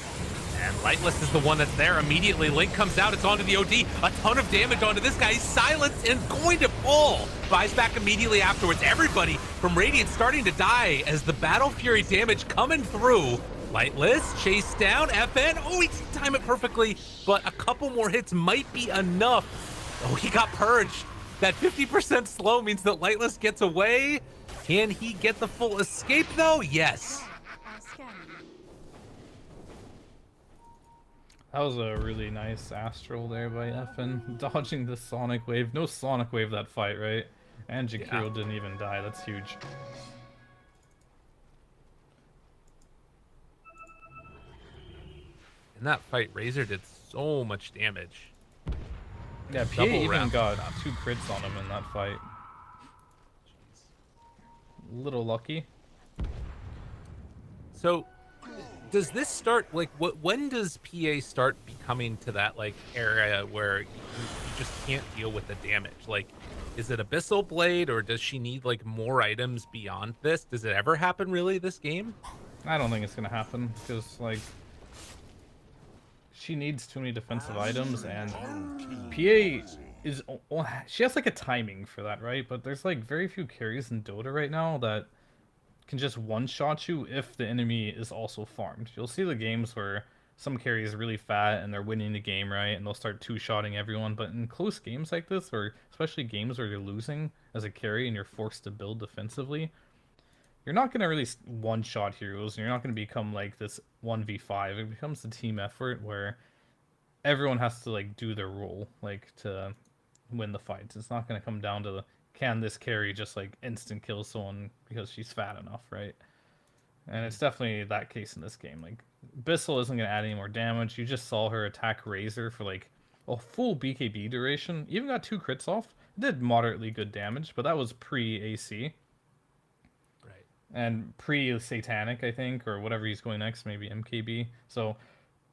And Lightless is the one that's there immediately. Link comes out. It's onto the OD. A ton of damage onto this guy. He's silenced and going to pull. Buys back immediately afterwards. Everybody from Radiant starting to die as the Battle Fury damage coming through. Lightless, chase down, FN. Oh, he didn't time it perfectly, but a couple more hits might be enough. Oh, he got purged. That 50% slow means that Lightless gets away. Can he get the full escape, though? Yes. Scanning. That was a really nice Astral there by FN, dodging the Sonic Wave. No Sonic Wave that fight, right? And Jakiro didn't even die. That's huge. In that fight, Razor did so much damage. Yeah, PA Double even round got stuff. 2 crits on him in that fight. Little lucky. So, does this start like when does PA start becoming to that like area where you just can't deal with the damage? Like, is it Abyssal Blade, or does she need like more items beyond this? Does it ever happen really this game? I don't think it's gonna happen because like she needs too many defensive items, and PA is she has like a timing for that, right? But there's like very few carries in Dota right now that can just one-shot you if the enemy is also farmed. You'll see the games where some carry is really fat and they're winning the game, right? And they'll start two-shotting everyone. But in close games like this, or especially games where you're losing as a carry and you're forced to build defensively, you're not going to really one-shot heroes, and you're not going to become like this 1v5. It becomes a team effort where everyone has to like do their role, like to win the fights. It's not going to come down to can this carry just like instant kill someone because she's fat enough, right? And it's definitely that case in this game. Like Bissell isn't going to add any more damage. You just saw her attack Razor for like a full BKB duration. Even got 2 crits off. It did moderately good damage, but that was pre-AC. Right. And pre-Satanic, I think, or whatever he's going next, maybe MKB. So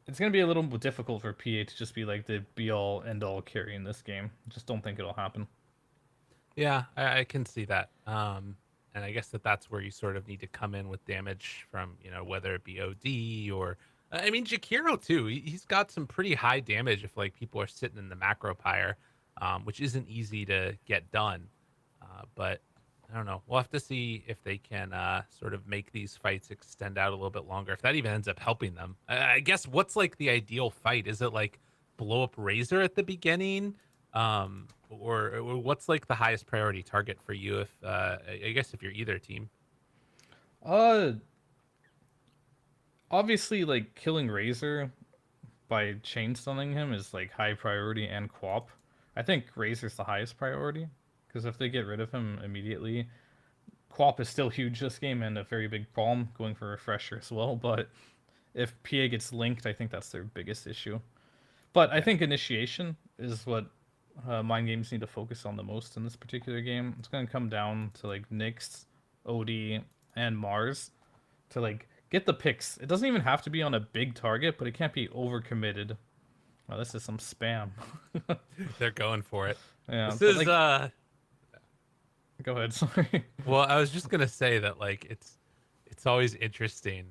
it's going to be a little bit difficult for PA to just be like the be-all, end-all carry in this game. Just don't think it'll happen. Yeah, I can see that. And I guess that's where you sort of need to come in with damage from, you know, whether it be OD or, I mean, Jakiro too. He's got some pretty high damage if like people are sitting in the macro pyre, which isn't easy to get done. But I don't know. We'll have to see if they can sort of make these fights extend out a little bit longer. If that even ends up helping them. I guess what's like the ideal fight? Is it like blow up Razor at the beginning? Or what's like the highest priority target for you if I guess if you're either team? Obviously like killing Razor by chain stunning him is like high priority, and Quap. I think Razor's the highest priority because if they get rid of him immediately, Quap is still huge this game and a very big problem going for refresher as well, but if PA gets linked, I think that's their biggest issue. But I think initiation is what mind games need to focus on the most in this particular game. It's going to come down to like Nyx, OD, and Mars to like get the picks. It doesn't even have to be on a big target, but it can't be overcommitted. Oh, this is some spam. They're going for it. Yeah, This but, is like, go ahead, sorry. well, I was just gonna say that like it's always interesting,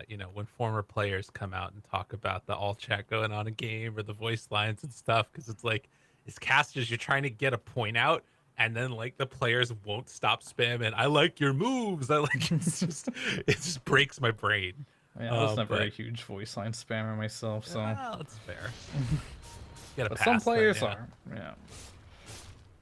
you know, when former players come out and talk about the all chat going on a game or the voice lines and stuff, because it's like as casters you're trying to get a point out, and then like the players won't stop spamming. I like your moves. I like it just breaks my brain. Yeah, I was never but- a huge voice line spammer myself, so. Well, it's fair. Gotta But pass some that, players yeah. are, yeah.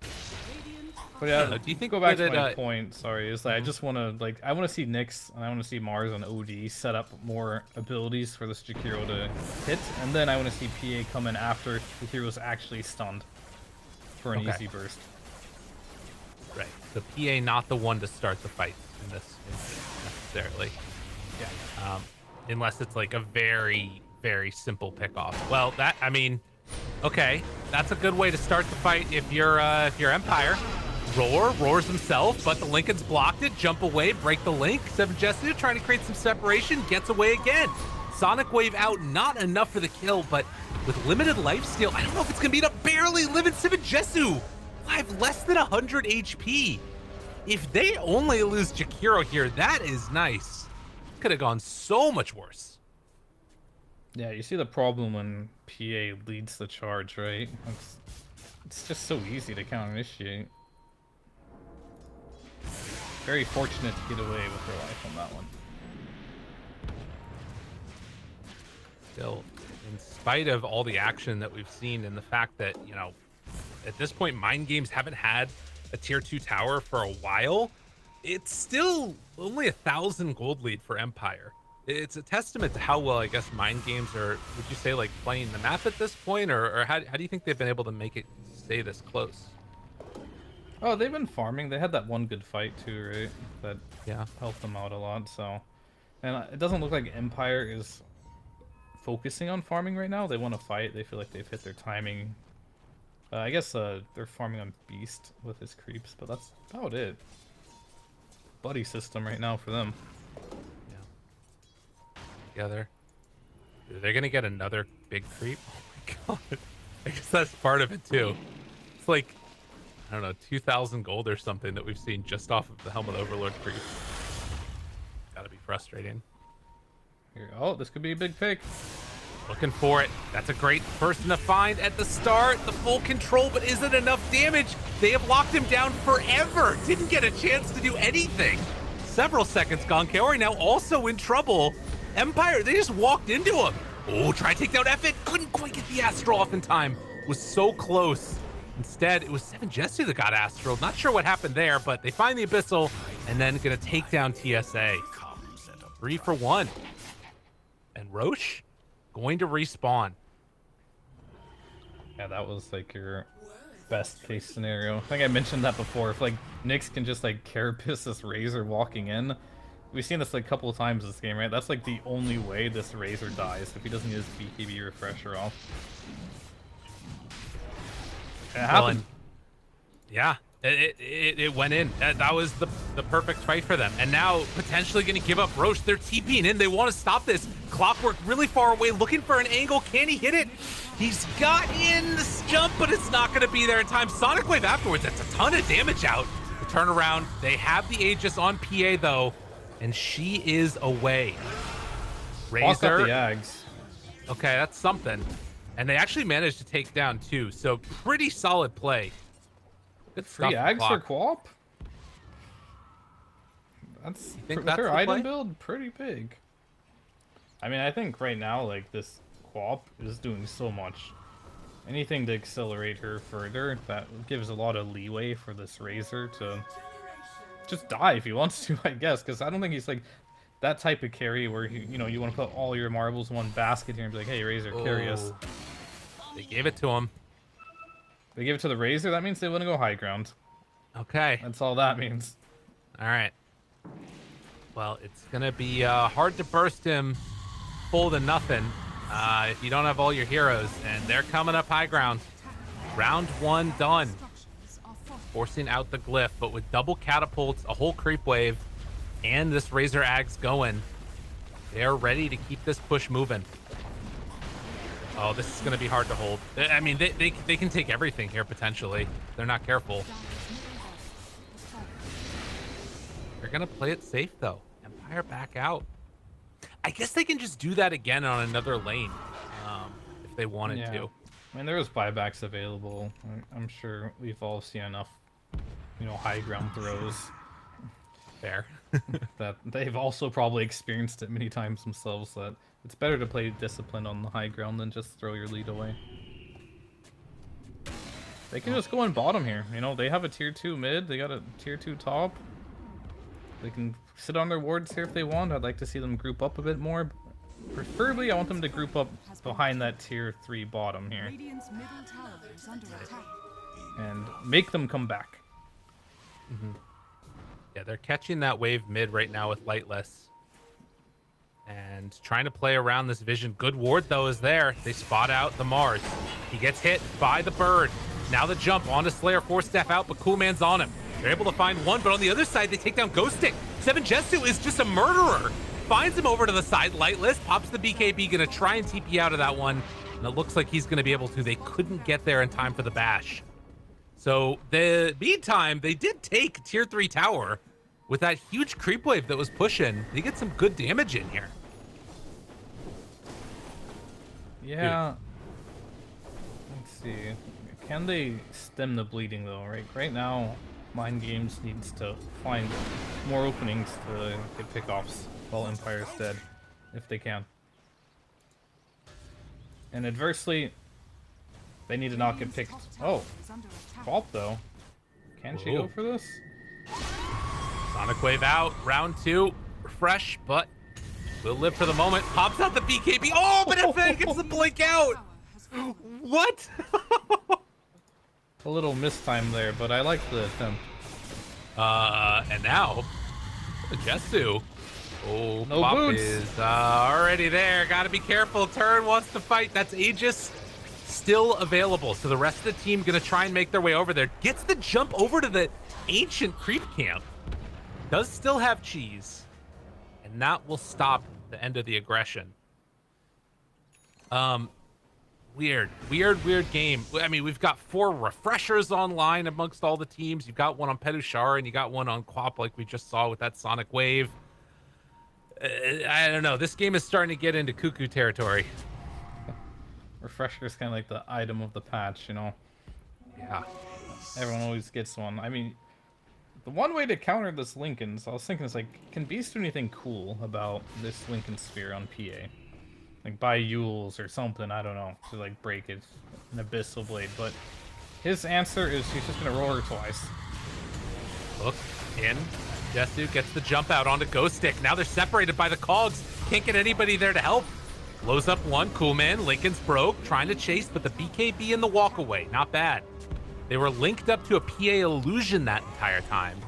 Radiant But yeah, Do you think go back that to my it, point? Sorry, is that I just want to I want to see Nyx and I want to see Mars and OD set up more abilities for this Jakiro to hit, and then I want to see PA come in after the hero's actually stunned for an Okay. easy burst. right? The PA not the one to start the fight in this instance necessarily. Yeah. Unless it's like a very, very simple pickoff. Well, that I mean, okay, that's a good way to start the fight if you're Empire. Roars himself, but the Lincoln's blocked it. Jump away, break the link. Seven Jesu trying to create some separation, gets away again. Sonic Wave out, not enough for the kill, but with limited life steal, I don't know if it's gonna beat up barely living Seven Jesu. Live less than 100 HP. If they only lose Jakiro here, that is nice. Could have gone so much worse. Yeah, you see the problem when PA leads the charge, right? It's just so easy to counter initiate. Very fortunate to get away with their life on that one. Still, in spite of all the action that we've seen and the fact that, you know, at this point, Mind Games haven't had a tier 2 tower for a while, it's still only 1,000 gold lead for Empire. It's a testament to how well, I guess, Mind Games are, would you say, like, playing the map at this point? Or how do you think they've been able to make it stay this close? Oh, they've been farming. They had that one good fight too, right? That Yeah. helped them out a lot. So, and it doesn't look like Empire is focusing on farming right now. They want to fight. They feel like they've hit their timing. I guess they're farming on Beast with his creeps, but that's about it. Buddy system right now for them. Together. They're gonna get another big creep. Oh my god. I guess that's part of it too. It's like, I don't know, 2,000 gold or something that we've seen just off of the Helmet Overlord creep. Gotta be frustrating. Here, oh, this could be a big pick. Looking for it. That's a great person to find at the start. The full control, but is it enough damage? They have locked him down forever. Didn't get a chance to do anything. Several seconds gone. Kaori now also in trouble. Empire, they just walked into him. Oh, try to take down Effet. Couldn't quite get the Astral off in time. Was so close. Instead, it was Seven Jesu that got Astral. Not sure what happened there, but they find the Abyssal and then gonna take down TSA. 3 for 1. And Roche going to respawn. Yeah, that was like your best case scenario. I think I mentioned that before. If like Nyx can just like carapace this Razor walking in, we've seen this like a couple of times this game, right? That's like the only way this Razor dies if he doesn't get his BKB refresher off. It happened. Yeah, it went in. That was the perfect fight for them. And now potentially going to give up Roche. They're TPing in. They want to stop this. Clockwork really far away, looking for an angle. Can he hit it? He's got in this jump, but it's not going to be there in time. Sonic Wave afterwards. That's a ton of damage out. The turnaround. They have the Aegis on PA though, and she is away. Lock up Razor. the Ags. Okay, that's something. And they actually managed to take down 2, so pretty solid play. Good Free stuff, Ags for Clock. Quap? That's, think with that's her the item play? build, pretty big. I mean, I think right now, like, this Quap is doing so much. Anything to accelerate her further, that gives a lot of leeway for this Razor to just die if he wants to, I guess, because I don't think he's, like, that type of carry where, you know, you want to put all your marbles in one basket here and be like, hey, Razor, carry us. Oh. They gave it to him. They give it to the Razor, that means they want to go high ground. Okay. That's all that means. All right. Well, it's going to be hard to burst him full to nothing if you don't have all your heroes. And they're coming up high ground. Round 1 done. structures are fortified. Forcing out the glyph, but with double catapults, a whole creep wave, and this Razor Ags going, they're ready to keep this push moving. Oh, this is going to be hard to hold. I mean, they can take everything here, potentially. They're not careful. Dire's middle barracks is falling. They're going to play it safe, though. Empire back out. I guess they can just do that again on another lane if they wanted Yeah. to. I mean, there was buybacks available. I'm sure we've all seen enough you know, high ground throws. Fair. That they've also probably experienced it many times themselves, that it's better to play discipline on the high ground than just throw your lead away. They can just go in bottom here, you know, they have a tier 2 mid, they got a tier 2 top. They can sit on their wards here if they want. I'd like to see them group up a bit more. Preferably, I want them to group up behind that tier 3 bottom here. Radiant's middle tower is under attack. And make them come back. Yeah, they're catching that wave mid right now with Lightless. And trying to play around this vision. Good ward, though, is there. They spot out the Mars. He gets hit by the bird. Now the jump onto Slayer, 4-step out, but Cool Man's on him. They're able to find one, but on the other side, they take down Ghostic. Seven Jesu is just a murderer. Finds him over to the side. Lightless pops the BKB, gonna try and TP out of that one. And it looks like he's gonna be able to. They couldn't get there in time for the bash. So the meantime, they did take tier 3 tower with that huge creep wave that was pushing. They get some good damage in here. Yeah. Let's see. Can they stem the bleeding though? Right now, Mind Games needs to find more openings to get pickoffs while Empire's dead, if they can. And adversely, they need to not get picked. Oh, Is under attack. Pop though. Can she go for this? Sonic Wave out, round 2, fresh, but will live for the moment. Pops out the BKB. Oh, but FN gets the blink out. Tower has fallen. What? A little mistime there, but I like the attempt. And now, Jesu. Oh, No Pop boots. is already there. Gotta be careful. Turn wants to fight. That's Aegis still available. So the rest of the team gonna try and make their way over there. Gets the jump over to the ancient creep camp. Does still have cheese. And that will stop the end of the aggression. Weird game. I mean, we've got 4 refreshers online amongst all the teams. You've got one on Pedushar and you got one on Quap like we just saw with that Sonic Wave. I don't know. This game is starting to get into cuckoo territory. Refresher's kind of like the item of the patch, you know? Yeah. Everyone always gets one. I mean, the one way to counter this Lincoln's, I was thinking, is like, can Beast do anything cool about this Lincoln Sphere on PA? Like buy Yules or something, I don't know, to like break it, an Abyssal Blade. But his answer is he's just gonna roll her twice. Look in. Jesu gets the jump out onto Ghost Stick. Now they're separated by the cogs. Can't get anybody there to help. Blows up one. Cool Man. Lincoln's broke. Trying to chase, but the BKB and the walk away. Not bad. They were linked up to a PA illusion that entire time.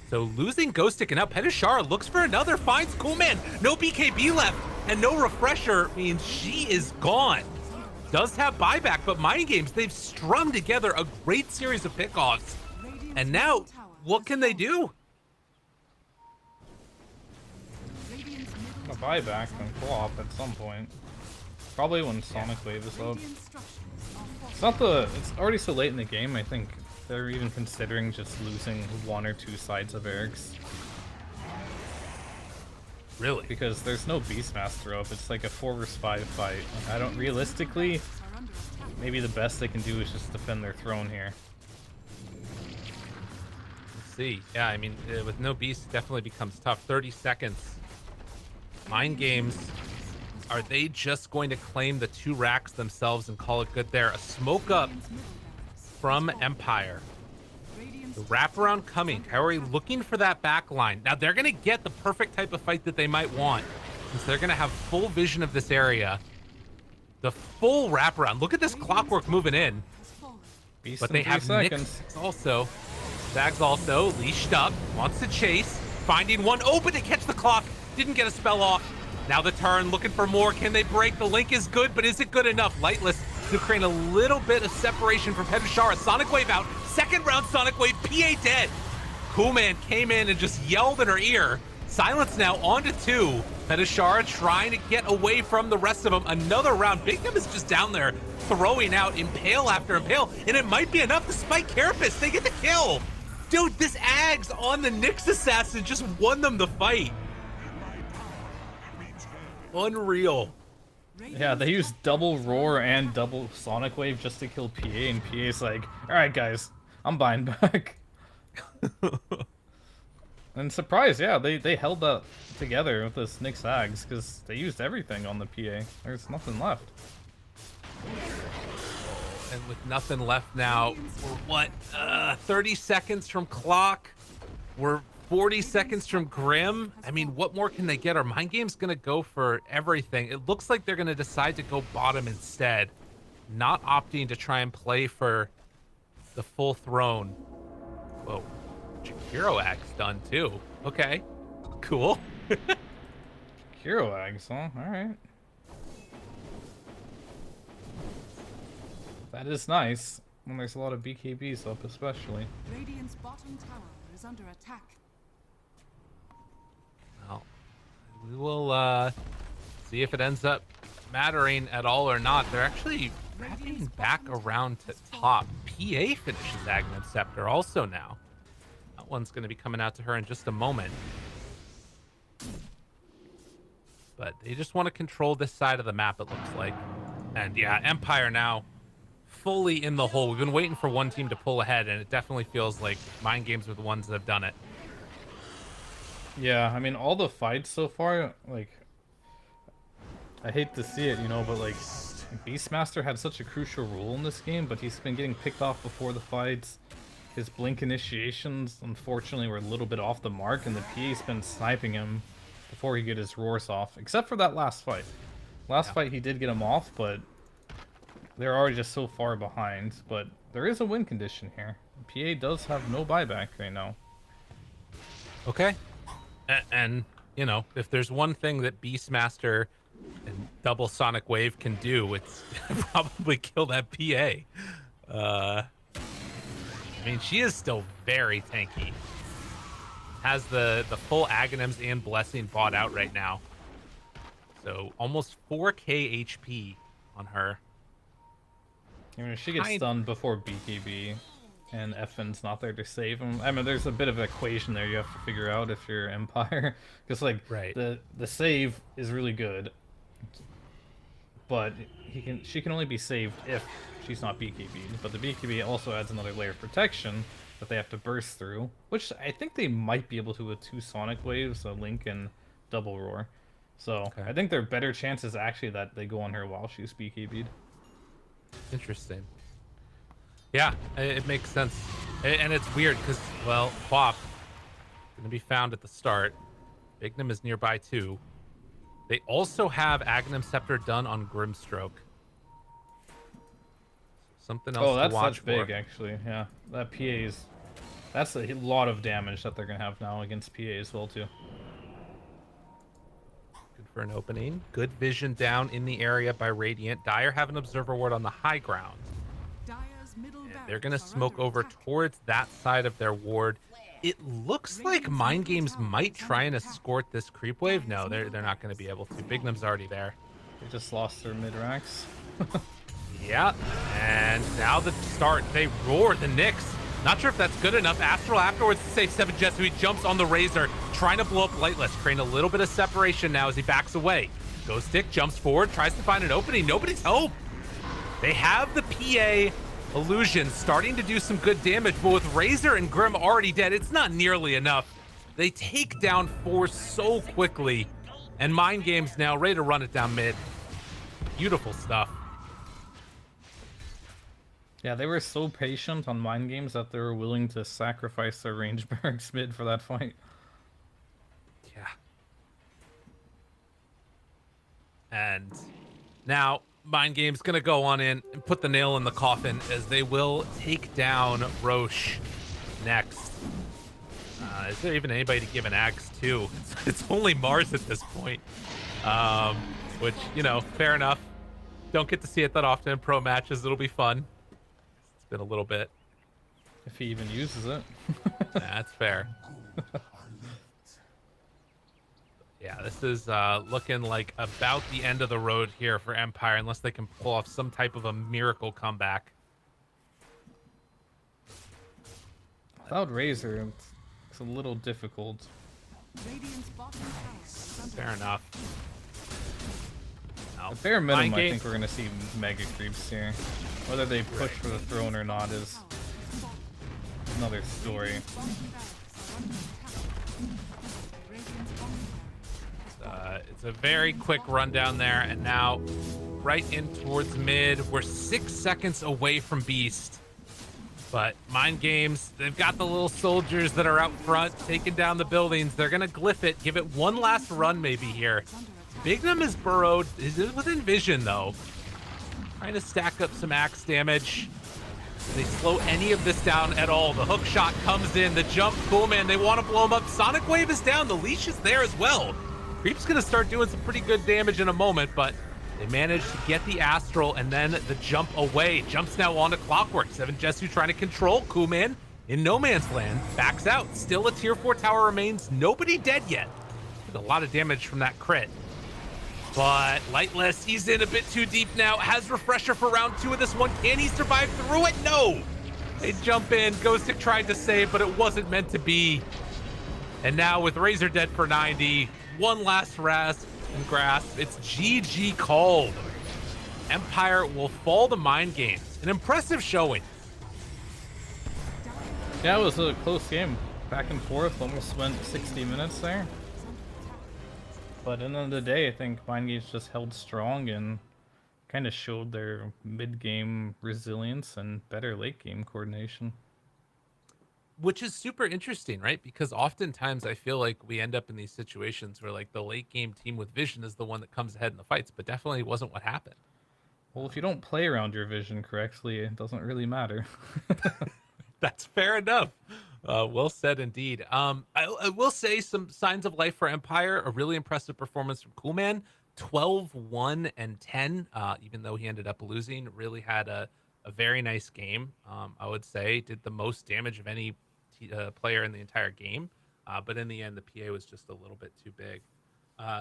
So losing Ghost Stick, and now Pedushar looks for another. Finds Cool Man. No BKB left. And no refresher means she is gone. Does have buyback, but Mind Games, they've strung together a great series of pickoffs. And now, what can they do? Radiant's A middle buyback and flop at some point. Probably when Sonic Wave is up. Radiant structures are It's not the. It's already so late in the game. I think they're even considering just losing 1 or 2 sides of Eric's. Really? Because there's no Beastmaster up. It's like a 4 vs 5 fight. I don't realistically. are under attack. Maybe the best they can do is just defend their throne here. Let's see. Yeah, I mean, with no beast, it definitely becomes tough. 30 seconds. Mind Games, are they just going to claim the 2 racks themselves and call it good there? A smoke up Radiant's middle barracks from has fallen. Empire. Radiant's The wraparound coming. Kaori looking for that back line. Now they're going to get the perfect type of fight that they might want, since they're going to have full vision of this area. The full wraparound. Look at this clockwork moving in. has fallen. Beast But in they 3 have seconds. Nyx also. Zags also leashed up. Wants to chase. Finding one. Oh, but they catch the clock. Didn't get a spell off. Now the turn. Looking for more. Can they break? The link is good, but is it good enough? Lightless to create a little bit of separation from Pedushar. Sonic Wave out. Second round Sonic Wave. PA dead. Cool Man came in and just yelled in her ear. Silence now on to 2. Pedushar trying to get away from the rest of them. Another round. Big Nim is just down there throwing out impale after impale. And it might be enough to spike Carapace. They get the kill. Dude, this Ags on the Nyx Assassin just won them the fight. Unreal. Yeah, they used double roar and double Sonic Wave just to kill PA, and PA's like, alright guys, I'm buying back. And surprise, yeah, they held that together with this Nyx Ags because they used everything on the PA. There's nothing left. And with nothing left now, we're what, 30 seconds from clock? We're 40 seconds from Grim. I mean, what more can they get? Are Mind Games gonna go for everything? It looks like they're gonna decide to go bottom instead, not opting to try and play for the full throne. Whoa, Hero Axe done too. Okay, cool. Hero Ags, huh? Alright. That is nice when there's a lot of BKBs up, especially. Radiant's bottom tower is under attack. Well, we will see if it ends up mattering at all or not. They're actually wrapping back around to top. PA finishes Aghanim Scepter also now. That one's going to be coming out to her in just a moment. But they just want to control this side of the map, it looks like. And yeah, Empire now fully in the hole. We've been waiting for one team to pull ahead, and it definitely feels like Mind Games are the ones that have done it. Yeah, I mean, all the fights so far, like, I hate to see it, you know, but like, Beastmaster had such a crucial role in this game, but he's been getting picked off before the fights. His blink initiations, unfortunately, were a little bit off the mark, and the PA's been sniping him before he get his roars off, except for that last fight. Last fight he did get him off, but they're already just so far behind. But there is a win condition here. PA does have no buyback right now. Okay. And you know, if there's one thing that Beastmaster and Double Sonic Wave can do, it's probably kill that PA. I mean, she is still very tanky. Has the full Aghanims and Blessing bought out right now. So almost 4k HP on her. I mean, if she gets stunned before BKB and FN's not there to save him, I mean, there's a bit of an equation there you have to figure out if you're Empire. Because, like, the save is really good, but she can only be saved if she's not BKB'd. But the BKB also adds another layer of protection that they have to burst through, which I think they might be able to with 2 Sonic Waves, so Link and Double Roar. So I think their better chances actually that they go on her while she's BKB'd. Interesting. Yeah, it makes sense. And it's weird because, well, Quap going to be found at the start. Bignum is nearby too. They also have Aghanim Scepter done on Grimstroke. Something else to watch that's big, actually. Yeah, that PA's... That's a lot of damage that they're going to have now against PA as well, too. Good for an opening. Good vision down in the area by Radiant. Dire have an Observer Ward on the high ground. They're going to smoke over towards that side of their ward. It looks like Mind Games might try and escort this creep wave. No, they're not going to be able to. Bignum's already there. They just lost their mid-racks. Yeah, and now the start. They roar the Nyx. Not sure if that's good enough. Astral afterwards to save 7 Jets, so he jumps on the Razor, trying to blow up Lightless, creating a little bit of separation now as he backs away. Ghost Stick jumps forward, tries to find an opening. Nobody's home. They have the PA illusion starting to do some good damage, but with Razor and Grim already dead, it's not nearly enough. They take down 4 so quickly, and Mind Games now ready to run it down mid. Beautiful stuff. Yeah, they were so patient on Mind Games that they were willing to sacrifice their range barracks mid for that fight. Yeah. And now Mind Games gonna go on in and put the nail in the coffin as they will take down Roche next. Is there even anybody to give an axe to? It's only Mars at this point. Which, you know, fair enough. Don't get to see it that often in pro matches. It'll be fun. It's been a little bit. If he even uses it. That's fair. Yeah, this is looking like about the end of the road here for Empire, unless they can pull off some type of a miracle comeback. Without Razor, it's a little difficult. Fair enough. No. At bare minimum, I think we're going to see mega creeps here. Whether they push for the throne or not is another story. Radiant's bottom barracks are under attack. Radiant's bottom barracks has It's a very quick rundown there, and now right in towards mid. We're 6 seconds away from Beast. But Mind Games, they've got the little soldiers that are out front taking down the buildings. They're going to glyph it, give it one last run maybe here. Bignum is burrowed. Is within vision, though. Trying to stack up some axe damage. They slow any of this down at all. The hook shot comes in. The jump, cool, man. They want to blow him up. Sonic Wave is down. The leash is there as well. Creep's going to start doing some pretty good damage in a moment, but they managed to get the Astral and then the jump away. Jumps now onto Clockwork. Seven Jesu trying to control Kuman in no man's land. Backs out. Still a tier 4 tower remains. Nobody dead yet. Did a lot of damage from that crit. But Lightless, he's in a bit too deep now. Has refresher for round 2 of this one. Can he survive through it? No. They jump in. Ghostic tried to save, but it wasn't meant to be. And now with Razor dead for 90, one last rasp and grasp. It's GG called. Empire will fall to Mind Games. An impressive showing. Yeah, it was a close game. Back and forth, almost went 60 minutes there. But at the end of the day, I think Mind Games just held strong and kind of showed their mid-game resilience and better late-game coordination. Which is super interesting, right? Because oftentimes I feel like we end up in these situations where like the late game team with vision is the one that comes ahead in the fights, but definitely wasn't what happened. Well, if you don't play around your vision correctly, it doesn't really matter. That's fair enough. Well said indeed. I will say some signs of life for Empire. A really impressive performance from Coolman. 12, 1, and 10, even though he ended up losing. Really had a very nice game, I would say. Did the most damage of any player in the entire game. But in the end, the PA was just a little bit too big.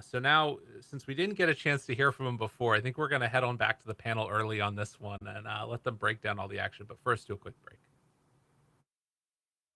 So now, since we didn't get a chance to hear from him before, I think we're going to head on back to the panel early on this one and let them break down all the action. But first, do a quick break.